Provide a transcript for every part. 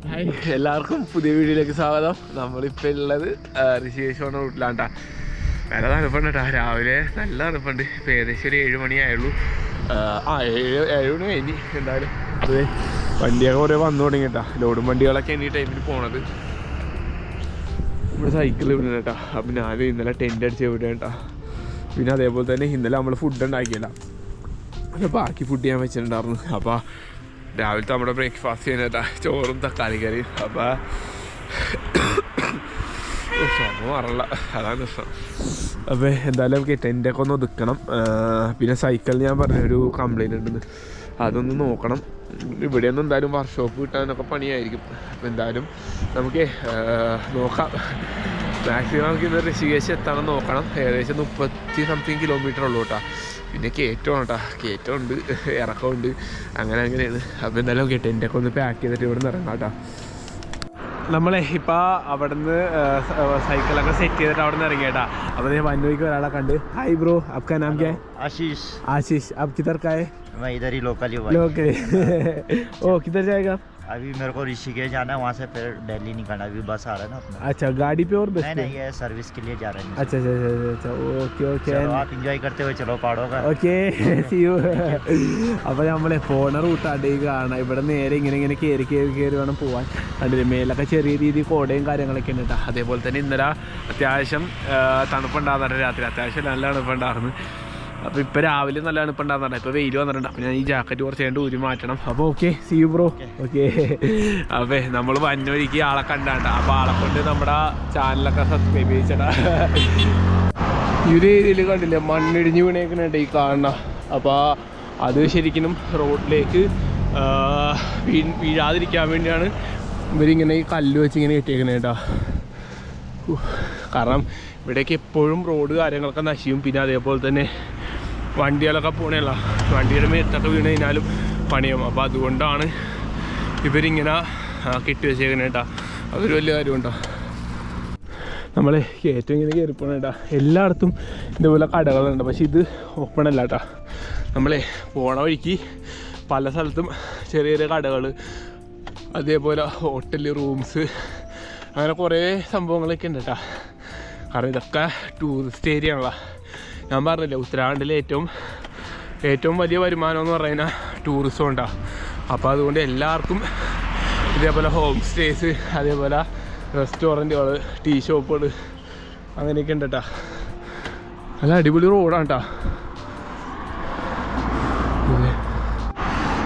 Hi എല്ലാവർക്കും പുതിയ വീഡിയോയിലേക്ക് സ്വാഗതം. നമ്മളിപ്പോൾ ഉള്ളത് ഋഷികേശ് റൂട്ടിലാണ്ടാ. നല്ല തണുപ്പുണ്ട് കേട്ടോ. രാവിലെ നല്ല തണുപ്പുണ്ട്. ഇപ്പോൾ ഏകദേശം ഒരു 7 മണിയായുള്ളൂ. 7 മണി കഴിഞ്ഞ്. എന്തായാലും അത് വണ്ടിയൊക്കെ കുറേ വന്നു തുടങ്ങി കേട്ടോ. ലോഡും വണ്ടികളൊക്കെ ഈ ടൈമിൽ പോണത്. ഇവിടെ സൈക്കിൾ ഇവിടെ കേട്ടോ. അപ്പം ഞാൻ ഇന്നലെ ടെൻ്റ് അടിച്ച് ഇവിടെ കേട്ടോ. പിന്നെ അതേപോലെ തന്നെ ഇന്നലെ നമ്മൾ ഫുഡ് ഉണ്ടാക്കിയില്ല, അപ്പോൾ ബാക്കി ഫുഡ് ഞാൻ വെച്ചിട്ടുണ്ടായിരുന്നു. അപ്പോൾ രാവിലത്തെ നമ്മുടെ ബ്രേക്ക്ഫാസ്റ്റ് ചെയ്യാനായിട്ടാ ചോറും തക്കാളി കറിയും. അപ്പോൾ സമയം മാറില്ല, അതാണ് പ്രശ്നം. അപ്പോൾ എന്തായാലും നമുക്ക് ടെൻ്റൊക്കെ ഒന്ന് ഒതുക്കണം. പിന്നെ സൈക്കിളിന് ഞാൻ പറഞ്ഞൊരു കംപ്ലൈൻറ്റ് ഉണ്ടെന്ന്, അതൊന്ന് നോക്കണം. ഇവിടെയൊന്നും എന്തായാലും വർക്ക്ഷോപ്പ് കിട്ടാനൊക്കെ പണിയായിരിക്കും. അപ്പോൾ എന്തായാലും നമുക്ക് നോക്കാം. മാക്സിമം നമുക്ക് ഇന്ന് ഋഷികേശ് എത്താൻ നോക്കണം. ഏകദേശം 30 കിലോമീറ്റർ ഉള്ളൂ കേട്ടോ. പിന്നെ കയറ്റമാണ് കേട്ടോ, കയറ്റമുണ്ട്, ഇറക്കമുണ്ട്, അങ്ങനെയാണ്. അപ്പോൾ എന്തായാലും ടെൻ്റൊക്കെ ഒന്ന് പാക്ക് ചെയ്തിട്ട് ഇവിടെ നിന്ന് ഇറങ്ങാം കേട്ടോ. നമ്മളെ ഇപ്പോൾ അവിടെ നിന്ന് സൈക്കിളൊക്കെ സെറ്റ് ചെയ്തിട്ട് അവിടെ നിന്ന് ഇറങ്ങി കേട്ടാ. അപ്പോൾ ഞാൻ വന്നോയ്ക്ക് ഒരാളെ കണ്ട്. ഹായ് ബ്രോ, आपका नाम क्या है? आशीष. आप किधर का है? मैं इधर ही लोकल ओ किधर जाएगा? अभी मेरे को ऋषिकेश जाना है, वहाँ से फिर दिल्ली निकलना. अभी बस आ रहा है ना अपना. अच्छा, गाड़ी पे और बस पे? नहीं, ये सर्विस के लिए जा रहे हैं. अच्छा, ओके. आप एंजॉय करते हुए चलो पहाड़ों का. Okay, see you. അപ്പോൾ നമ്മൾ പോണ റൂട്ടാണ്ട് ഈ കാണാം. ഇവിടെ നേരെ ഇങ്ങനെ കയറി വേണം പോകാൻ. കണ്ടില്ലേ, മേലൊക്കെ ചെറിയ രീതിയിൽ കോടയും കാര്യങ്ങളൊക്കെ ഉണ്ട് കേട്ടോ. അതേപോലെ തന്നെ ഇന്നലെ അത്യാവശ്യം തണുപ്പുണ്ടാകുന്നുണ്ട്. രാത്രി അത്യാവശ്യം നല്ല തണുപ്പുണ്ടായിരുന്നു. അപ്പോൾ ഇപ്പോൾ രാവിലെ നല്ല തണുപ്പുണ്ടാകുന്നുണ്ട്. ഇപ്പോൾ വെയിൽ വന്നിട്ടുണ്ട്. അപ്പോൾ ഞാൻ ഈ ജാക്കറ്റ് കുറച്ച് കഴിഞ്ഞിട്ട് ഊരി മാറ്റണം. അപ്പോൾ okay, see you bro. Okay. അപ്പോൾ നമ്മൾ വന്നൊരിക്കൽ ആളെ കണ്ടാണ്ട. അപ്പോൾ ആളെ കൊണ്ട് നമ്മുടെ ചാനലൊക്കെ സബ്സ്ക്രൈബ് ചെയ്യിച്ചടാ. ഈ ഒരു ഏരിയയിൽ കണ്ടില്ലേ മണ്ണിടിഞ്ഞ് വീണേക്കുന്നുണ്ട് ഈ കാണുന്ന. അപ്പോൾ അത് ശരിക്കും റോഡിലേക്ക് വീഴാതിരിക്കാൻ വേണ്ടിയാണ് ഇവരിങ്ങനെ ഈ കല്ല് വെച്ച് ഇങ്ങനെ കെട്ടിയേക്കുന്നത് കേട്ടോ. കാരണം ഇവിടേക്ക് എപ്പോഴും റോഡ് കാര്യങ്ങളൊക്കെ നശിക്കും. പിന്നെ അതേപോലെ തന്നെ വണ്ടികളൊക്കെ പോകണല്ല, വണ്ടിയുടെ മേത്തൊക്കെ വീണ് കഴിഞ്ഞാലും പണിയും. അപ്പോൾ അതുകൊണ്ടാണ് ഇവരിങ്ങനെ കെട്ടി വെച്ചേക്കുന്നത് കേട്ടോ. അതൊരു വലിയ കാര്യമുണ്ടോ. നമ്മൾ ഏറ്റവും ഇങ്ങനെ കയറിപ്പോണ കേട്ടോ. എല്ലായിടത്തും ഇതുപോലെ കടകളുണ്ട്, പക്ഷെ ഇത് ഓപ്പൺ അല്ല കേട്ടോ. നമ്മളെ പോണ വഴിക്ക് പല സ്ഥലത്തും ചെറിയ ചെറിയ കടകൾ, അതേപോലെ ഹോട്ടൽ, റൂംസ്, അങ്ങനെ കുറേ സംഭവങ്ങളൊക്കെ ഉണ്ട് കേട്ടോ. കാരണം ഇതൊക്കെ ടൂറിസ്റ്റ് ഏരിയ ആണല്ലോ. ഞാൻ പറഞ്ഞില്ലേ, ഉത്തരാഖണ്ഡിലെ ഏറ്റവും വലിയ വരുമാനം എന്ന് പറയുന്നത് ടൂറിസം ഉണ്ടാണ്. അപ്പോൾ അതുകൊണ്ട് എല്ലാവർക്കും ഇതേപോലെ ഹോം സ്റ്റേസ്, അതേപോലെ റെസ്റ്റോറൻറ്റുകൾ, ടീ ഷോപ്പുകൾ, അങ്ങനെയൊക്കെ ഉണ്ട് കേട്ടോ. നല്ല അടിപൊളി റോഡാണ് കേട്ടോ.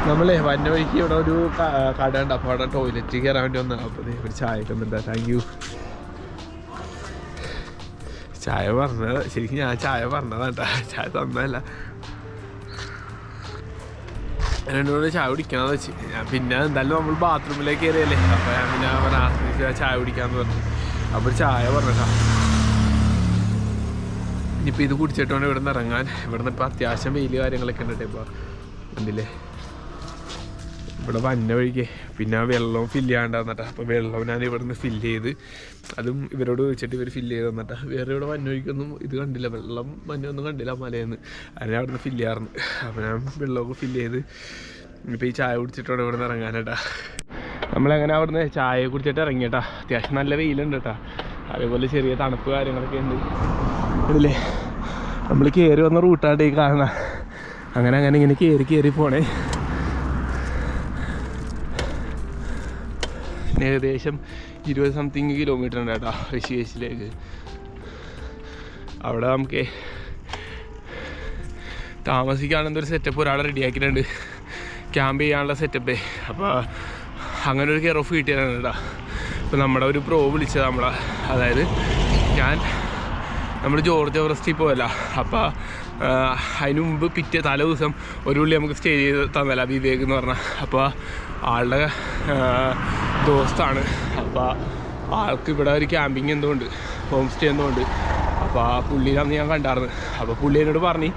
നമ്മളെ വന്ന വഴിക്ക് ഇവിടെ ഒരു കട ഉണ്ട്. അപ്പോൾ അവിടെ ടോയ്ലറ്റിൽ കയറാൻ വേണ്ടി വന്നതാണ്. അപ്പോൾ ഒരു ചായ ഉണ്ട്. Thank you. ചായ പറഞ്ഞത് ശരിക്കും ഞാൻ ചായ പറഞ്ഞതാണ് കേട്ടോ, ചായ തന്നതല്ല. എന്നോട് ചായ കുടിക്കണമെന്ന് വെച്ച് ഞാൻ പിന്നെ എന്തായാലും നമ്മൾ ബാത്റൂമിലേക്ക് കയറിയല്ലേ. അപ്പോൾ ഞാൻ പിന്നെ ആശ്രയിച്ച് ചായ കുടിക്കാമെന്ന് പറഞ്ഞു. അപ്പോൾ ചായ പറഞ്ഞിട്ടാ. ഇനിയിപ്പോൾ ഇത് കുടിച്ചിട്ട് വേണം ഇവിടെ നിന്ന് ഇറങ്ങാൻ. ഇവിടെ നിന്ന് ഇപ്പോൾ അത്യാവശ്യം വെയിൽ കാര്യങ്ങളൊക്കെ ഉണ്ട്. ഇപ്പോൾ കണ്ടില്ലേ, ഇവിടെ വന്ന വഴിക്ക് പിന്നെ വെള്ളവും ഫില്ല് ചെയ്യാണ്ടാന്നിട്ടാ. അപ്പോൾ വെള്ളം ഞാൻ ഇവിടെ നിന്ന് ഫില്ല് ചെയ്ത്, അതും ഇവരോട് ചോദിച്ചിട്ട് ഇവർ ഫില്ല് ചെയ്ത് തന്നിട്ടാ. വേറെ ഇവിടെ വന്ന വഴിക്കൊന്നും ഇത് കണ്ടില്ല, വെള്ളം മഞ്ഞൊന്നും കണ്ടില്ല മലയെന്ന്. അതിനെ അവിടെ നിന്ന് ഫില്ല് ചെയ്യാറുണ്ട്. അപ്പോൾ ഞാൻ വെള്ളമൊക്കെ ഫില്ല് ചെയ്ത് ഇപ്പോൾ ഈ ചായ കുടിച്ചിട്ടാണ് ഇവിടെ നിന്ന് ഇറങ്ങാനേട്ടാ. നമ്മളെങ്ങനെ അവിടെ നിന്ന് ചായ കുടിച്ചിട്ട് ഇറങ്ങിയേട്ടാ. അത്യാവശ്യം നല്ല വെയിലുണ്ട് കേട്ടോ. അതേപോലെ ചെറിയ തണുപ്പ് കാര്യങ്ങളൊക്കെ ഉണ്ട്. ഇല്ലേ, നമ്മൾ കയറി വന്ന റൂട്ടാണ്ട് ഈ കാണാം. അങ്ങനെ ഇങ്ങനെ കയറി പോണേ. ഏകദേശം 20 കിലോമീറ്റർ ഉണ്ട് കേട്ടോ ഋഷികേശിലേക്ക്. അവിടെ നമുക്ക് താമസിക്കാനെന്തൊരു സെറ്റപ്പ് ഒരാളെ റെഡിയാക്കിയിട്ടുണ്ട്, ക്യാമ്പ് ചെയ്യാനുള്ള സെറ്റപ്പേ. അപ്പോൾ അങ്ങനെ ഒരു കെയർ ഓഫ് കിട്ടിയതാണ് കേട്ടോ. ഇപ്പോൾ നമ്മുടെ ഒരു പ്രോ വിളിച്ചത് നമ്മളെ, അതായത് നമ്മൾ ജോർജ് എവറസ്റ്റിൽ പോയല്ല. അപ്പോൾ അതിന് മുമ്പ് തലേ ദിവസം ഒരു പുള്ളി നമുക്ക് സ്റ്റേ ചെയ്ത് തന്നല്ല, വിവേക് എന്ന് പറഞ്ഞാൽ. അപ്പോൾ ആളുടെ ദോസ്താണ്. അപ്പോൾ ആൾക്ക് ഇവിടെ ഒരു ക്യാമ്പിങ് എന്തുകൊണ്ട്, ഹോം സ്റ്റേ എന്തുകൊണ്ട്. അപ്പോൾ ആ പുള്ളിയിലാണ് ഞാൻ കണ്ടായിരുന്നു. അപ്പോൾ പുള്ളി എന്നോട് പറഞ്ഞ്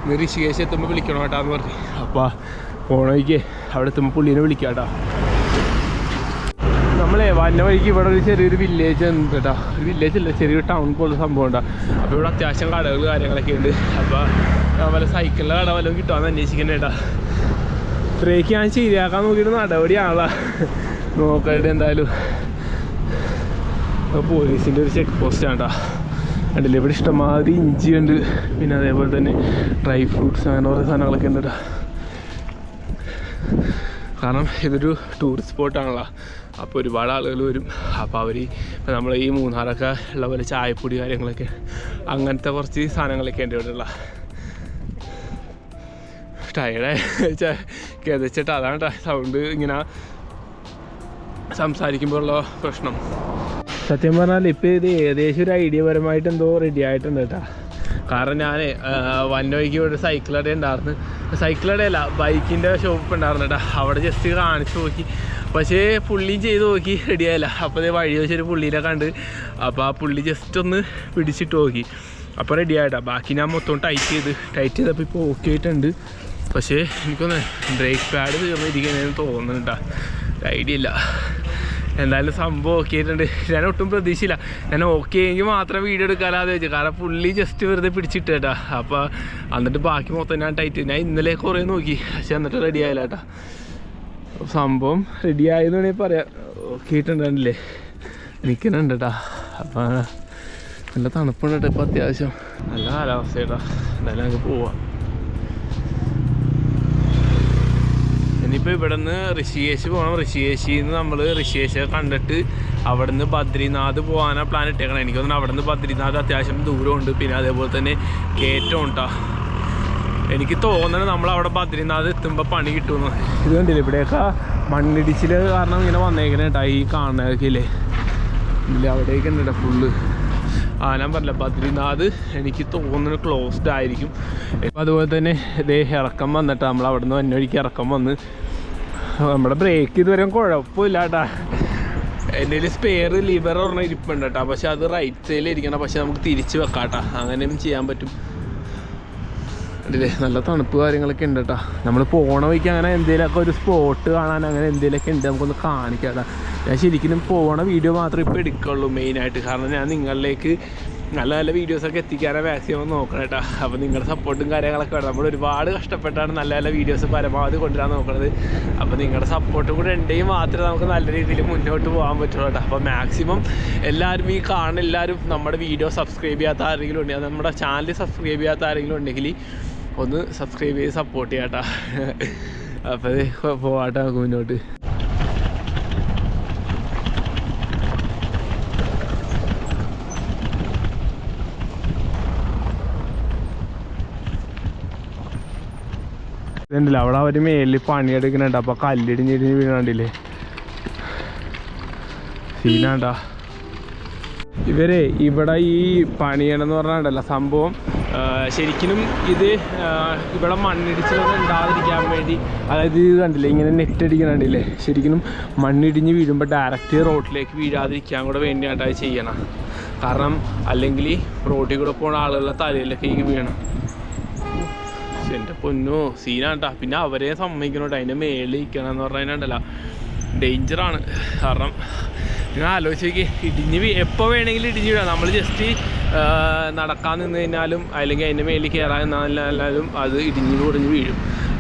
നീ ഋഷികേശ് എത്തുമ്പോൾ വിളിക്കണം കേട്ടാന്ന് പറഞ്ഞു. അപ്പോൾ പോണ വഴിക്ക് അവിടെ എത്തുമ്പോൾ പുള്ളീനെ വിളിക്കാം കേട്ടോ. നമ്മളെ വന്ന വഴിക്ക് ഇവിടെ ഒരു ചെറിയൊരു വില്ലേജ് ഉണ്ട് കേട്ടോ. ഒരു വില്ലേജ് അല്ല, ചെറിയൊരു ടൗൺ പോലുള്ള സംഭവം ഉണ്ടാകും. അപ്പോൾ ഇവിടെ അത്യാവശ്യം കടകൾ കാര്യങ്ങളൊക്കെ ഉണ്ട്. അപ്പോൾ വല്ല സൈക്കിളിൻ്റെ കട വല്ലതും കിട്ടുമെന്ന് അന്വേഷിക്കണേ കേട്ടോ. ബ്രേക്ക് ഞാൻ ശരിയാക്കാൻ നോക്കിയിട്ട് നടപടിയാണല്ലോ. നോക്കായിട്ട് എന്തായാലും പോലീസിൻ്റെ ഒരു ചെക്ക് പോസ്റ്റാണ് കേട്ടോ. കണ്ടില്ലേ ഇവിടെ ഇഷ്ടംമാതിരി ഇഞ്ചി ഉണ്ട്, പിന്നെ അതേപോലെ തന്നെ ഡ്രൈ ഫ്രൂട്ട്സ് അങ്ങനെ കുറേ സാധനങ്ങളൊക്കെ ഉണ്ട് കേട്ടോ. കാരണം ഇതൊരു ടൂറിസ്റ്റ് സ്പോട്ടാണല്ലോ, അപ്പോൾ ഒരുപാട് ആളുകൾ വരും. അപ്പോൾ അവർ ഇപ്പോൾ നമ്മൾ ഈ മൂന്നാറൊക്കെ ഉള്ള പോലെ ചായപ്പൊടി കാര്യങ്ങളൊക്കെ അങ്ങനത്തെ കുറച്ച് സാധനങ്ങളൊക്കെ ഉണ്ട് ഇവിടെ ഉള്ള. ടയർഡ് കിതച്ചിട്ട് അതാണ് സൗണ്ട് ഇങ്ങനെ സംസാരിക്കുമ്പോഴുള്ള പ്രശ്നം. സത്യം പറഞ്ഞാൽ ഇപ്പോൾ ഇത് ഏകദേശം ഒരു ഐഡിയ പരമായിട്ട് എന്തോ റെഡി ആയിട്ടുണ്ട് കേട്ടോ. കാരണം ഞാൻ വന്ന വഴിക്ക് ഇവിടെ സൈക്കിളടെ ഉണ്ടായിരുന്നു, സൈക്കിളടയല്ല ബൈക്കിൻ്റെ ഷോപ്പ് ഉണ്ടായിരുന്നു കേട്ടോ. അവിടെ ജസ്റ്റ് കാണിച്ച് നോക്കി, പക്ഷേ പുള്ളിയും ചെയ്ത് നോക്കി റെഡിയായില്ല. അപ്പോൾ അതേ വഴി വെച്ചൊരു പുള്ളീനെ കണ്ട്, അപ്പോൾ ആ പുള്ളി ജസ്റ്റ് ഒന്ന് പിടിച്ചിട്ട് നോക്കി, അപ്പോൾ റെഡി ആയിട്ടാ. ബാക്കി ഞാൻ മൊത്തം ടൈറ്റ് ചെയ്തപ്പോൾ ഇപ്പോൾ ഓക്കെ ആയിട്ടുണ്ട്. പക്ഷേ എനിക്കൊന്ന് ബ്രേക്ക് പാഡ് തീർന്നിരിക്കുന്നതെന്ന് തോന്നുന്നുണ്ട് കേട്ടോ, ഐഡിയ ഇല്ല. എന്തായാലും സംഭവം ഓക്കെ ആയിട്ടുണ്ട്. ഞാൻ ഒട്ടും പ്രതീക്ഷയില്ല, ഞാൻ ഓക്കെ എങ്കിൽ മാത്രം വീഡിയോ എടുക്കാനാന്ന് വെച്ചു. കാരണം പുള്ളി ജസ്റ്റ് വെറുതെ പിടിച്ചിട്ട് കേട്ടോ. അപ്പോൾ എന്നിട്ട് ബാക്കി മൊത്തം ഞാൻ ടൈറ്റ്, ഞാൻ ഇന്നലെ കുറേ നോക്കി, പക്ഷെ എന്നിട്ട് റെഡി ആയില്ല കേട്ടോ. സംഭവം റെഡി ആയെന്ന് വേണമെങ്കിൽ പറയാം. ഓക്കെ ആയിട്ടുണ്ടല്ലേ, നിൽക്കുന്നുണ്ട് കേട്ടോ. അപ്പം നല്ല തണുപ്പുണ്ട് കേട്ടോ ഇപ്പം, അത്യാവശ്യം നല്ല കാലാവസ്ഥ കേട്ടോ. എന്തായാലും ഞങ്ങൾക്ക് പോവാം. ഇനിയിപ്പോൾ ഇവിടെ നിന്ന് ഋഷികേശ് പോകണം. ഋഷികേശിൽ നിന്ന് നമ്മൾ ഋഷികേശ് കണ്ടിട്ട് അവിടെ നിന്ന് ബദ്രിനാഥ് പോകാനാണ് പ്ലാൻ ഇട്ടേക്കണം. എനിക്ക് തോന്നുന്നു അവിടെ നിന്ന് ബദ്രിനാഥ് അത്യാവശ്യം ദൂരമുണ്ട്, പിന്നെ അതേപോലെ തന്നെ കയറ്റം ഉണ്ടാ. എനിക്ക് തോന്നണം നമ്മളവിടെ ബദ്രിനാഥ് എത്തുമ്പോൾ പണി കിട്ടുമെന്ന്. ഇത് കണ്ടില്ലേ ഇവിടെയൊക്കെ മണ്ണിടിച്ചിൽ കാരണം ഇങ്ങനെ വന്നേക്കണേ കേട്ടോ. ഈ കാണുന്നതൊക്കെ ഇല്ലേ, ഇല്ല അവിടേക്ക് ഉണ്ട് ഫുള്ള്. ഞാൻ പറഞ്ഞില്ല ബദ്രിനാഥ് എനിക്ക് തോന്നുന്നു ക്ലോസ്ഡ് ആയിരിക്കും. ഇപ്പം അതുപോലെ തന്നെ ഇതേ ഇറക്കം വന്നിട്ട് നമ്മൾ അവിടെ നിന്ന് വന്നൊഴിക്ക് ഇറക്കം വന്ന് നമ്മുടെ ബ്രേക്ക് ഇതുവരെ കുഴപ്പമില്ല കേട്ടാ. എൻ്റെ സ്പെയർ ലിവർ പറഞ്ഞ ഇരിപ്പുണ്ട് കേട്ടോ, പക്ഷെ അത് റൈറ്റ് സൈഡിൽ ഇരിക്കണം. പക്ഷെ നമുക്ക് തിരിച്ച് വെക്കാം കേട്ടോ, അങ്ങനെയും ചെയ്യാൻ പറ്റും. അല്ലേ നല്ല തണുപ്പ് കാര്യങ്ങളൊക്കെ ഉണ്ട് കേട്ടോ. നമ്മൾ പോണ വഴിക്ക് അങ്ങനെ എന്തെങ്കിലുമൊക്കെ ഒരു സ്പോട്ട് കാണാൻ അങ്ങനെ എന്തെങ്കിലുമൊക്കെ ഉണ്ട്, നമുക്കൊന്ന് കാണിക്കാം കേട്ടോ. ഞാൻ ശരിക്കും പോണ വീഡിയോ മാത്രമേ ഇപ്പോൾ എടുക്കുള്ളൂ മെയിനായിട്ട്. കാരണം ഞാൻ നിങ്ങളിലേക്ക് നല്ല നല്ല വീഡിയോസൊക്കെ എത്തിക്കാനാണ് മാക്സിമം നോക്കണം കേട്ടോ. അപ്പോൾ നിങ്ങളുടെ സപ്പോർട്ടും കാര്യങ്ങളൊക്കെ വേണം. നമ്മൾ ഒരുപാട് കഷ്ടപ്പെട്ടാണ് നല്ല നല്ല വീഡിയോസ് പരമാവധി കൊണ്ടുവരാൻ നോക്കുന്നത്. അപ്പോൾ നിങ്ങളുടെ സപ്പോർട്ടും കൂടെ ഉണ്ടെങ്കിൽ മാത്രമേ നമുക്ക് നല്ല രീതിയിൽ മുന്നോട്ട് പോകാൻ പറ്റുള്ളൂ കേട്ടോ. അപ്പോൾ മാക്സിമം എല്ലാവരും ഈ കാണുന്ന എല്ലാവരും നമ്മുടെ വീഡിയോ സബ്സ്ക്രൈബ് ചെയ്യാത്ത ആരെങ്കിലും ഉണ്ടെങ്കിൽ, നമ്മുടെ ചാനൽ സബ്സ്ക്രൈബ് ചെയ്യാത്ത ആരെങ്കിലും ഉണ്ടെങ്കിൽ ഒന്ന് സബ്സ്ക്രൈബ് ചെയ്ത് സപ്പോർട്ട് ചെയ്യാം കേട്ടോ. അപ്പോൾ പോവാട്ടെ നമുക്ക് മുന്നോട്ട്. ഇതുണ്ടല്ലോ അവിടെ അവർ മേലിൽ പണിയെടുക്കുന്നുണ്ട്. അപ്പോൾ കല്ലിടിഞ്ഞിടിഞ്ഞ് വീണാണ്ടില്ലേ, സീനാണ്ടാ. ഇവരെ ഇവിടെ ഈ പണിയണമെന്ന് പറഞ്ഞാണ്ടല്ലോ സംഭവം ശരിക്കും ഇത് ഇവിടെ മണ്ണിടിച്ചിലൊന്നും ഉണ്ടാകാതിരിക്കാൻ വേണ്ടി, അതായത് ഇത് കണ്ടില്ലേ ഇങ്ങനെ നെറ്റ് അടിക്കണുണ്ടല്ലേ, ശരിക്കും മണ്ണിടിഞ്ഞ് വീഴുമ്പോൾ ഡയറക്റ്റ് റോഡിലേക്ക് വീഴാതിരിക്കാൻ കൂടെ വേണ്ടിയാണ് അത് ചെയ്യണം. കാരണം അല്ലെങ്കിൽ റോഡിൽ കൂടെ പോകുന്ന ആളുകളുടെ തലയിലൊക്കെ ഈ വീണം. എൻ്റെ പൊന്നോ സീനാട്ടാ. പിന്നെ അവരെ സമ്മതിക്കണോട്ടോ, അതിൻ്റെ മേളിൽ ഇരിക്കണം എന്ന് പറഞ്ഞാലുണ്ടല്ലോ ഡേഞ്ചറാണ്. കാരണം നിങ്ങൾ ആലോചിച്ച് ഇടിഞ്ഞ് എപ്പോൾ വേണമെങ്കിലും ഇടിഞ്ഞ് വീഴാം. നമ്മൾ ജസ്റ്റ് നടക്കാൻ നിന്ന് കഴിഞ്ഞാലും അല്ലെങ്കിൽ അതിൻ്റെ മേലിൽ കയറാൻ നിന്നാലും അത് ഇടിഞ്ഞ് പൊടിഞ്ഞ് വീഴും.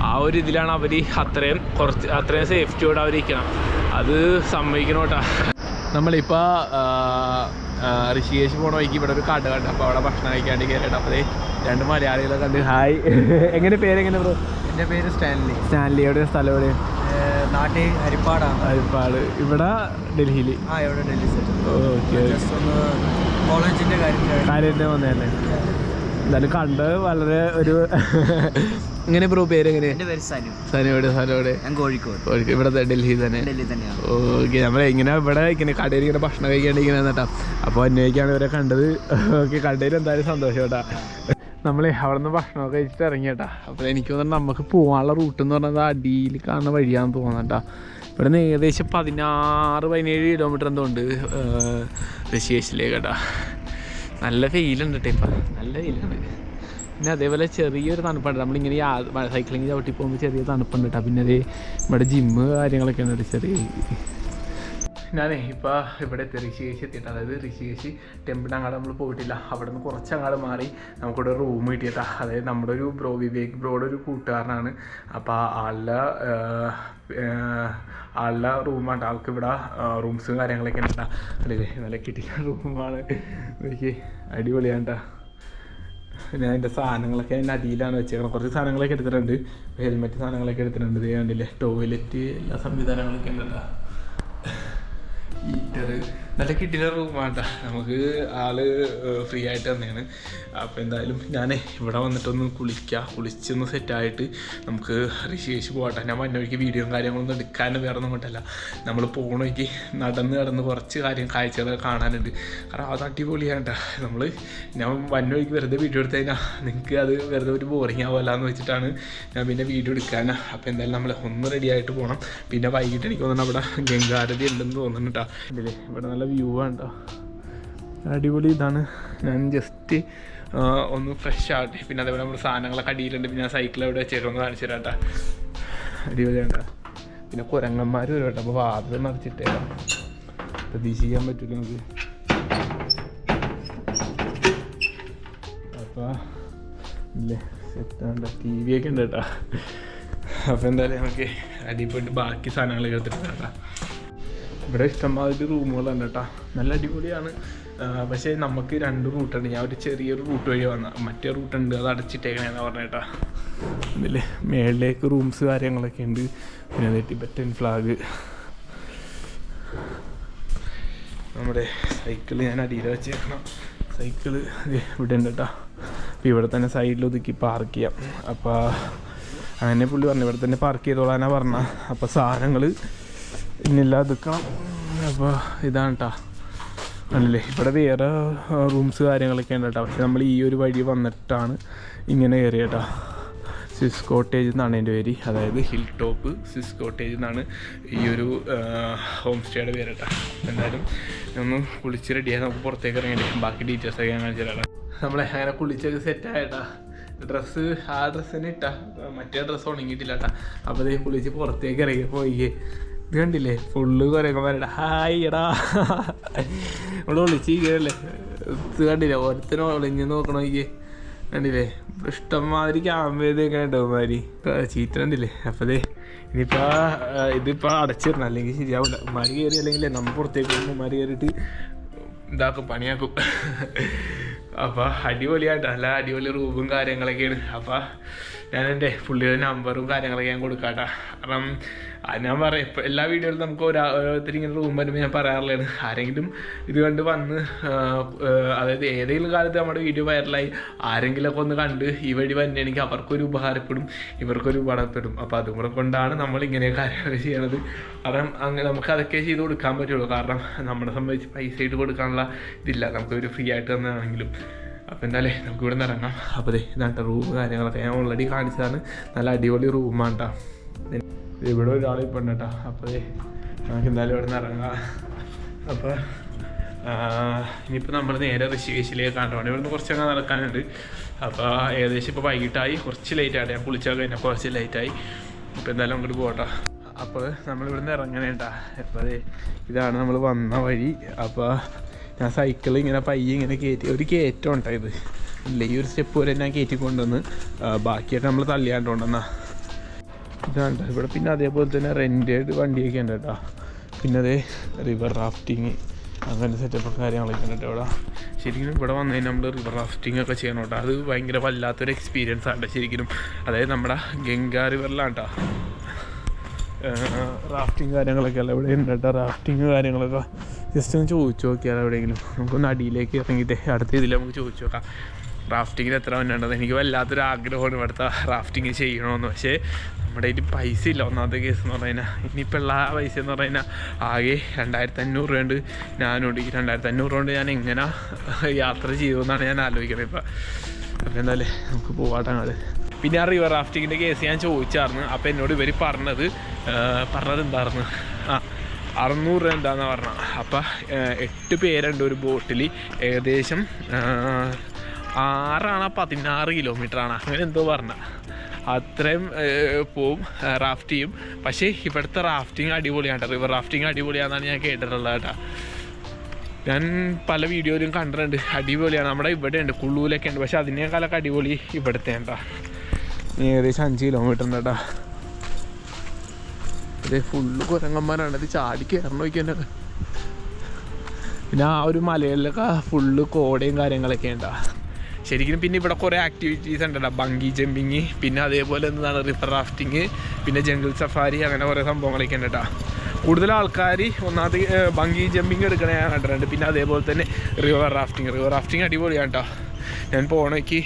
ആ ഒരു ഇതിലാണ് അവർ അത്രയും സേഫ്റ്റിയോടെ അവരിക്കണം. അത് സമ്മതിക്കണോട്ടാ. നമ്മളിപ്പോൾ ഋഷികേശ് പോണ വഴിക്ക് ഇവിടെ ഒരു കട കണ്ടു. അപ്പോൾ അവിടെ ഭക്ഷണം കഴിക്കാണ്ട് കയറിയിട്ട് അപ്പോൾ രണ്ട് മലയാളികളെ കണ്ട് ഹായ്. എങ്ങനെ പേരെങ്ങനെ ബ്രോ? എൻ്റെ പേര് സ്റ്റാൻലി. സ്റ്റാൻലി. എവിടെ സ്ഥലം? എവിടെ? നാട്ടിൽ ഹരിപ്പാടാണ്. ഹരിപ്പാട്. ഇവിടെ ഡൽഹിയിൽ? ഇവിടെ ഡൽഹി സെറ്റ്. ഓക്കെ. ജസ്റ്റ് ഒന്ന് കോളേജിൻ്റെ കാര്യത്തിന് വന്നതല്ലേ. എന്തായാലും കണ്ട് വളരെ ഒരു എങ്ങനെ ബ്രോ പേര് എങ്ങനെ? എൻ്റെ പേര് സനു. സനു. എവിടെ സ്ഥലം? എവിടെ? ഞാൻ കോഴിക്കോട്. ഇവിടെ ഡൽഹി തന്നെ? ഡൽഹി തന്നെയാണ്. ഓക്കെ. നമ്മൾ ഇങ്ങനെ ഇവിടെ ഇങ്ങനെ കടയിൽ ഇങ്ങനെ ഭക്ഷണം കഴിക്കാണ്ടിരിക്കണ കേട്ടോ. അപ്പോൾ അന്വേഷിക്കാണ് ഇവരെ കണ്ടത്. ഓക്കെ. കണ്ടതിൽ എന്തായാലും സന്തോഷം കേട്ടോ. നമ്മൾ അവിടെ നിന്ന് ഭക്ഷണമൊക്കെ കഴിച്ചിട്ട് ഇറങ്ങി കേട്ടോ. അപ്പോൾ എനിക്ക് തോന്നുന്നു നമുക്ക് പോകാനുള്ള റൂട്ട് എന്ന് പറഞ്ഞത് അടിയിൽ കാണുന്ന വഴിയാണെന്ന് തോന്നുന്നു കേട്ടോ. ഇവിടെ നിന്ന് ഏകദേശം 16-17 കിലോമീറ്റർ എന്തോ ഉണ്ട് ഋഷികേശിലേക്ക് കേട്ടോ. നല്ല വെയിലുണ്ട് കേട്ടോ ഇപ്പം, നല്ല വെയിലുണ്ട്. പിന്നെ അതേപോലെ ചെറിയൊരു തണുപ്പുണ്ട്. നമ്മളിങ്ങനെ സൈക്ലിങ് ചവിട്ടി പോകുമ്പോൾ ചെറിയ തണുപ്പുണ്ട് കേട്ടോ. പിന്നെ അതേ ഇവിടെ ജിമ്മ് കാര്യങ്ങളൊക്കെ ഉണ്ട് ചെറിയ. ഞാനേ ഇപ്പോൾ ഇവിടെ എത്തി ഋഷികേശ് എത്തിയിട്ട്, അതായത് ഋഷികേശ് ടെമ്പിൾ അങ്ങാട് നമ്മൾ പോയിട്ടില്ല. അവിടെ നിന്ന് കുറച്ച് അങ്ങാട് മാറി നമുക്കിവിടെ റൂം കിട്ടിയിട്ടാ. അതായത് നമ്മുടെ ഒരു വിവേക് ബ്രോയുടെ ഒരു കൂട്ടുകാരനാണ്. അപ്പോൾ ആളുടെ റൂമാണ്. ആൾക്ക് ഇവിടെ റൂംസും കാര്യങ്ങളൊക്കെ ഉണ്ടാ. അല്ലേ നല്ല കിട്ടിയ റൂമാണ്. എനിക്ക് അടിപൊളിയാണ് കേട്ടോ. ഞാൻ എൻ്റെ സാധനങ്ങളൊക്കെ അതിൻ്റെ അടിയിലാണ് വെച്ചേക്കണം. കുറച്ച് സാധനങ്ങളൊക്കെ എടുത്തിട്ടുണ്ട്, ഹെൽമെറ്റ് സാധനങ്ങളൊക്കെ എടുത്തിട്ടുണ്ട്. ഇത് കണ്ടില്ലേ, ടോയ്ലറ്റ് എല്ലാ സംവിധാനങ്ങളൊക്കെ ഉണ്ട് കേട്ടോ. ഹീറ്റർ നല്ല കിട്ടിയ റൂമാണ്. നമുക്ക് ആള് ഫ്രീ ആയിട്ട് തന്നെയാണ്. അപ്പോൾ എന്തായാലും ഞാൻ ഇവിടെ വന്നിട്ടൊന്ന് കുളിച്ചൊന്ന് സെറ്റായിട്ട് നമുക്ക് ഋഷികേശ് പോകട്ടെ. ഞാൻ വന്ന വഴിക്ക് വീഡിയോയും കാര്യങ്ങളൊന്നും എടുക്കാനും വേറെ ഒന്നും കൊണ്ടല്ല, നമ്മൾ പോകണ വഴിക്ക് നടന്ന് കുറച്ച് കാഴ്ചകളൊക്കെ കാണാനുണ്ട്. കാരണം അത് അടിപൊളിയാണ് കേട്ടോ. ഞാൻ വന്ന വഴിക്ക് വെറുതെ വീഡിയോ എടുത്തു കഴിഞ്ഞാൽ നിങ്ങൾക്ക് അത് വെറുതെ ഒരു ബോറിങ് ആവില്ലാന്ന് വെച്ചിട്ടാണ് ഞാൻ പിന്നെ വീഡിയോ എടുക്കാൻ. അപ്പോൾ എന്തായാലും നമ്മൾ ഒന്ന് റെഡി ആയിട്ട് പോകണം. പിന്നെ വൈകിട്ട് എനിക്ക് തോന്നുന്നു അവിടെ ഗംഗാരതി ഉണ്ടെന്ന് തോന്നുന്നു കേട്ടോ. ഇതില്ലേ ഇവിടെ നല്ല വ്യൂ ആണ് കേട്ടോ, അടിപൊളി. ഇതാണ് ഞാൻ ജസ്റ്റ് ഒന്ന് ഫ്രഷ് ആവട്ടെ. പിന്നെ അതേപോലെ നമ്മുടെ സാധനങ്ങളൊക്കെ അടിയിലുണ്ട്. പിന്നെ ഞാൻ സൈക്കിൾ എവിടെ വെച്ചേക്കൊന്ന് കാണിച്ചു തരാം കേട്ടോ. അടിപൊളിയാണ് കേട്ടോ. പിന്നെ കുരങ്ങന്മാർ വരും കേട്ടോ. അപ്പോൾ വാതിൽ നിറച്ചിട്ടേക്കാം, പ്രതീക്ഷിക്കാൻ പറ്റില്ല നമുക്ക്. അപ്പോൾ ഇല്ലേ സെറ്റാണ്, TV ഒക്കെ ഉണ്ട് കേട്ടോ. അപ്പോൾ എന്തായാലും നമുക്ക് അടിപൊളി ബാക്കി സാധനങ്ങളൊക്കെ എടുത്തിട്ടുണ്ട് കേട്ടോ. ഇവിടെ ഇഷ്ടംമാതിരി റൂമുകളുണ്ട് കേട്ടോ, നല്ല അടിപൊളിയാണ്. പക്ഷേ നമുക്ക് 2 റൂട്ടുണ്ട്. ഞാൻ ഒരു ചെറിയൊരു റൂട്ട് വഴി വന്ന, മറ്റേ റൂട്ടുണ്ട് അത് അടച്ചിട്ടേക്കണേന്ന് പറഞ്ഞേട്ടാ. ഇതില്ലേ മേളിലേക്ക് റൂംസ് കാര്യങ്ങളൊക്കെ ഉണ്ട്. പിന്നെ അത് ടിബറ്റൻ ഫ്ലാഗ്. നമ്മുടെ സൈക്കിള് ഞാൻ അടിയിൽ വെച്ചേക്കണം. സൈക്കിള് ഇവിടെ ഉണ്ട് കേട്ടോ. അപ്പോൾ ഇവിടെ തന്നെ സൈഡിൽ ഒതുക്കി പാർക്ക് ചെയ്യാം. അപ്പോൾ അങ്ങനെ പുള്ളി പറഞ്ഞു ഇവിടെ തന്നെ പാർക്ക് ചെയ്തോളാനാണ് പറഞ്ഞ. അപ്പോൾ സാധനങ്ങൾ ഇന്നില്ല ഒതുക്കണം. അപ്പോൾ ഇതാണ് കേട്ടോ, ആണല്ലേ. ഇവിടെ വേറെ റൂംസ് കാര്യങ്ങളൊക്കെ ഉണ്ട് കേട്ടോ. പക്ഷെ നമ്മൾ ഈ ഒരു വഴി വന്നിട്ടാണ് ഇങ്ങനെ കയറിയ കേട്ടോ. സ്വിസ് കോട്ടേജ് എന്നാണ് എൻ്റെ പേര്, അതായത് ഹിൽ ടോപ്പ് സ്വിസ് കോട്ടേജ് എന്നാണ് ഈ ഒരു ഹോം സ്റ്റേയുടെ പേര് കേട്ടോ. എന്തായാലും ഒന്ന് കുളിച്ച് റെഡിയായി നമുക്ക് പുറത്തേക്ക് ഇറങ്ങിയിട്ട് ബാക്കി ഡീറ്റെയിൽസൊക്കെ ഞാൻ കാണിച്ചു തരാം. നമ്മളെ അങ്ങനെ കുളിച്ചൊക്കെ സെറ്റായിട്ടാ. ഡ്രസ്സ് ആ ഡ്രസ്സിന് ഇട്ടാ, മറ്റേ ഡ്രസ്സ് ഉണങ്ങിയിട്ടില്ല കേട്ടോ. അപ്പോൾ അതേ കുളിച്ച് പുറത്തേക്ക് ഇറങ്ങി പോയി. ഇത് കണ്ടില്ലേ ഫുള്ള് കുരങ്ങന്മാരുടെ ഹായ് എടാ. നമ്മൾ ഒളിച്ചിരിക്കണല്ലേ, ഇത് കണ്ടില്ലേ ഓരോരുത്തരും ഒളിഞ്ഞ് നോക്കണോ ഈ കണ്ടില്ലേ. ഇഷ്ടംമാതിരി ക്യാമ്പ് ചെയ്തേക്കാൻ ഉണ്ടാവുമാതിരി ചീത്ത കണ്ടില്ലേ. അപ്പോൾ അതേ ഇതിപ്പോൾ അടച്ചിടണം, അല്ലെങ്കിൽ ശരിയാവില്ല. മരി കയറി അല്ലെങ്കിൽ നമ്മൾ പുറത്തേക്ക് പോകുമ്പോൾ മരി കയറിയിട്ട് ഇതാക്കും, പണിയാക്കും. അപ്പോൾ അടിപൊളിയായിട്ട് നല്ല അടിപൊളി റൂമും കാര്യങ്ങളൊക്കെയാണ്. അപ്പോൾ ഞാൻ എൻ്റെ പുള്ളിയുടെ നമ്പറും കാര്യങ്ങളൊക്കെ ഞാൻ കൊടുക്കാം കേട്ടോ. കാരണം ഞാൻ പറയാം, ഇപ്പോൾ എല്ലാ വീഡിയോയിലും നമുക്ക് ഓരോരുത്തർ ഇങ്ങനെ റൂം വരുമ്പോൾ ഞാൻ പറയാറുള്ളതാണ്, ആരെങ്കിലും ഇത് കണ്ട് വന്ന് അതായത് ഏതെങ്കിലും കാലത്ത് നമ്മുടെ വീഡിയോ വൈറലായി ആരെങ്കിലുമൊക്കെ ഒന്ന് കണ്ട് ഈ വഴി വന്നെയാണെങ്കിൽ അവർക്കൊരു ഉപകാരപ്പെടും, ഇവർക്കൊരു ഉപകാരപ്പെടും. അപ്പോൾ അതും കൂടെ കൊണ്ടാണ് നമ്മൾ ഇങ്ങനെ കാര്യങ്ങൾ ചെയ്യണത്. കാരണം അങ്ങനെ നമുക്ക് അതൊക്കെ ചെയ്ത് കൊടുക്കാൻ പറ്റുള്ളൂ. കാരണം നമ്മളെ സംബന്ധിച്ച് പൈസ ഇട്ട് കൊടുക്കാനുള്ള ഇതില്ല, നമുക്കൊരു ഫ്രീ ആയിട്ട് തന്നെയാണെങ്കിലും. അപ്പോൾ എന്തായാലും നമുക്ക് ഇവിടെ നിന്ന് ഇറങ്ങാം. അപ്പോൾ ഇതാണ്ട റൂം കാര്യങ്ങളൊക്കെ ഞാൻ ഓൾറെഡി കാണിച്ചതാണ്. നല്ല അടിപൊളി റൂമാണ് കേട്ടോ. ഇവിടെ ഒരാളിപ്പോൾ ഉണ്ട് കേട്ടോ. അപ്പോൾ നമുക്ക് എന്തായാലും ഇവിടെ നിന്ന് ഇറങ്ങാം. അപ്പോൾ ഇനിയിപ്പോൾ നമ്മൾ നേരെ ഋഷികേശിലേക്ക് കാണുവാണ്. ഇവിടെ നിന്ന് കുറച്ചങ്ങ് നടക്കാനുണ്ട്. അപ്പോൾ ഏകദേശം ഇപ്പോൾ വൈകിട്ടായി, കുറച്ച് ലേറ്റായിട്ട് ഞാൻ കുളിച്ചൊക്കെ കഴിഞ്ഞാൽ കുറച്ച് ലേറ്റായി. അപ്പോൾ എന്തായാലും അങ്ങോട്ട് പോകട്ടോ. അപ്പോൾ നമ്മളിവിടെ നിന്ന് ഇറങ്ങണേട്ടാ. അപ്പോൾ ഇതാണ് നമ്മൾ വന്ന വഴി. അപ്പോൾ ഞാൻ സൈക്കിൾ ഇങ്ങനെ പയ്യെ ഇങ്ങനെ ഒരു കയറ്റം ഉണ്ടോ ഇത് ഇല്ല, ഈ ഒരു സ്റ്റെപ്പ് വരെ ഞാൻ കയറ്റി കൊണ്ടുവന്ന് ബാക്കിയായിട്ട് നമ്മൾ തള്ളിയാണ്ട് കൊണ്ടുവന്നാ ഇതാണ് ഇവിടെ. പിന്നെ അതേപോലെ തന്നെ റെൻറ്റഡ് വണ്ടിയൊക്കെ ഉണ്ട് കേട്ടോ. പിന്നെ അതേ റിവർ റാഫ്റ്റിങ് അങ്ങനത്തെ സെറ്റപ്പൊക്കെ കാര്യങ്ങളൊക്കെ ഉണ്ട് കേട്ടോ ഇവിടെ. ശരിക്കും ഇവിടെ വന്നു കഴിഞ്ഞാൽ നമ്മൾ റിവർ റാഫ്റ്റിംഗ് ഒക്കെ ചെയ്യണം കേട്ടോ. അത് ഭയങ്കര വല്ലാത്തൊരു എക്സ്പീരിയൻസ് ആണ് ശരിക്കും. അതായത് നമ്മുടെ ഗംഗാ റിവറിലാണ് കേട്ടോ റാഫ്റ്റിങ് കാര്യങ്ങളൊക്കെ അല്ല ഇവിടെ ഉണ്ട് കേട്ടോ. റാഫ്റ്റിങ് കാര്യങ്ങളൊക്കെ ജസ്റ്റ് ഒന്ന് ചോദിച്ചു നോക്കിയാൽ എവിടെയെങ്കിലും നമുക്കൊന്ന് അടിയിലേക്ക് ഇറങ്ങിയിട്ട് അടുത്ത ഇതിൽ നമുക്ക് ചോദിച്ചു നോക്കാം റാഫ്റ്റിങ്ങിന് എത്ര വന്നിട്ടുണ്ടത്. എനിക്ക് വല്ലാത്തൊരു ആഗ്രഹമാണ് ഇവിടുത്തെ റാഫ്റ്റിങ് ചെയ്യണമെന്ന്. പക്ഷേ നമ്മുടെ കയ്യിൽ പൈസ ഇല്ല. ഒന്നാമത്തെ കേസ് എന്ന് പറഞ്ഞു കഴിഞ്ഞാൽ ഇനിയിപ്പോൾ ഉള്ള പൈസ എന്ന് പറഞ്ഞു കഴിഞ്ഞാൽ ആകെ 2500 രൂപയുണ്ട്. ഞാനുണ്ട് ഈ 2500 കൊണ്ട് ഞാൻ എങ്ങനെ യാത്ര ചെയ്യുമെന്നാണ് ഞാൻ ആലോചിക്കുന്നത് ഇപ്പം. അപ്പോൾ എന്തായാലും നമുക്ക് പോകാട്ടെ അങ്ങോട്ട്. പിന്നെ ആ റിവർ റാഫ്റ്റിങ്ങിൻ്റെ കേസ് ഞാൻ ചോദിച്ചായിരുന്നു. അപ്പോൾ എന്നോട് ഇവർ പറഞ്ഞത് എന്തായിരുന്നു 600 രൂപ എന്താണെന്നാണ് പറഞ്ഞത്. അപ്പം 8 പേരുണ്ട് ഒരു ബോട്ടിൽ. ഏകദേശം 6 16 കിലോമീറ്ററാണ് അങ്ങനെ എന്തോ പറഞ്ഞ. അത്രയും പോവും, റാഫ്റ്റ് ചെയ്യും. പക്ഷേ ഇവിടുത്തെ റാഫ്റ്റിംഗ് അടിപൊളിയാണ് കേട്ടോ, റിവർ റാഫ്റ്റിംഗ് അടിപൊളിയാണെന്നാണ് ഞാൻ കേട്ടിട്ടുള്ളത് കേട്ടോ. ഞാൻ പല വീഡിയോയിലും കണ്ടിട്ടുണ്ട്, അടിപൊളിയാണ്. നമ്മുടെ ഇവിടെ ഉണ്ട്, കുള്ളൂലൊക്കെ ഉണ്ട്, പക്ഷെ അതിനേക്കാളൊക്കെ അടിപൊളി ഇവിടുത്തെ കേട്ടോ. ഏകദേശം 5 കിലോമീറ്റർ ഉണ്ട് കേട്ടോ. ഇത് ഫുള്ള് കുരങ്ങന്മാരാണ്, അത് ചാടി കയറണം നോക്കിയാൽ. പിന്നെ ആ ഒരു മലകളിലൊക്കെ ഫുള്ള് കോടയും കാര്യങ്ങളൊക്കെ ഉണ്ടാ ശരിക്കും. പിന്നെ ഇവിടെ കുറേ ആക്ടിവിറ്റീസ് ഉണ്ടല്ലോ, ബങ്കി ജമ്പിങ്, പിന്നെ അതേപോലെ എന്താണ് റിവർ റാഫ്റ്റിങ്, പിന്നെ ജംഗിൾ സഫാരി, അങ്ങനെ കുറേ സംഭവങ്ങളൊക്കെ ഉണ്ട് കേട്ടോ. കൂടുതൽ ആൾക്കാർ ഒന്നാമത് ബങ്കി ജമ്പിങ് എടുക്കണ ഞാൻ കണ്ടിട്ടുണ്ട്. പിന്നെ അതേപോലെ തന്നെ റിവർ റാഫ്റ്റിംഗ് അടിപൊളിയാണ് കേട്ടോ. ഞാൻ പോണേക്ക്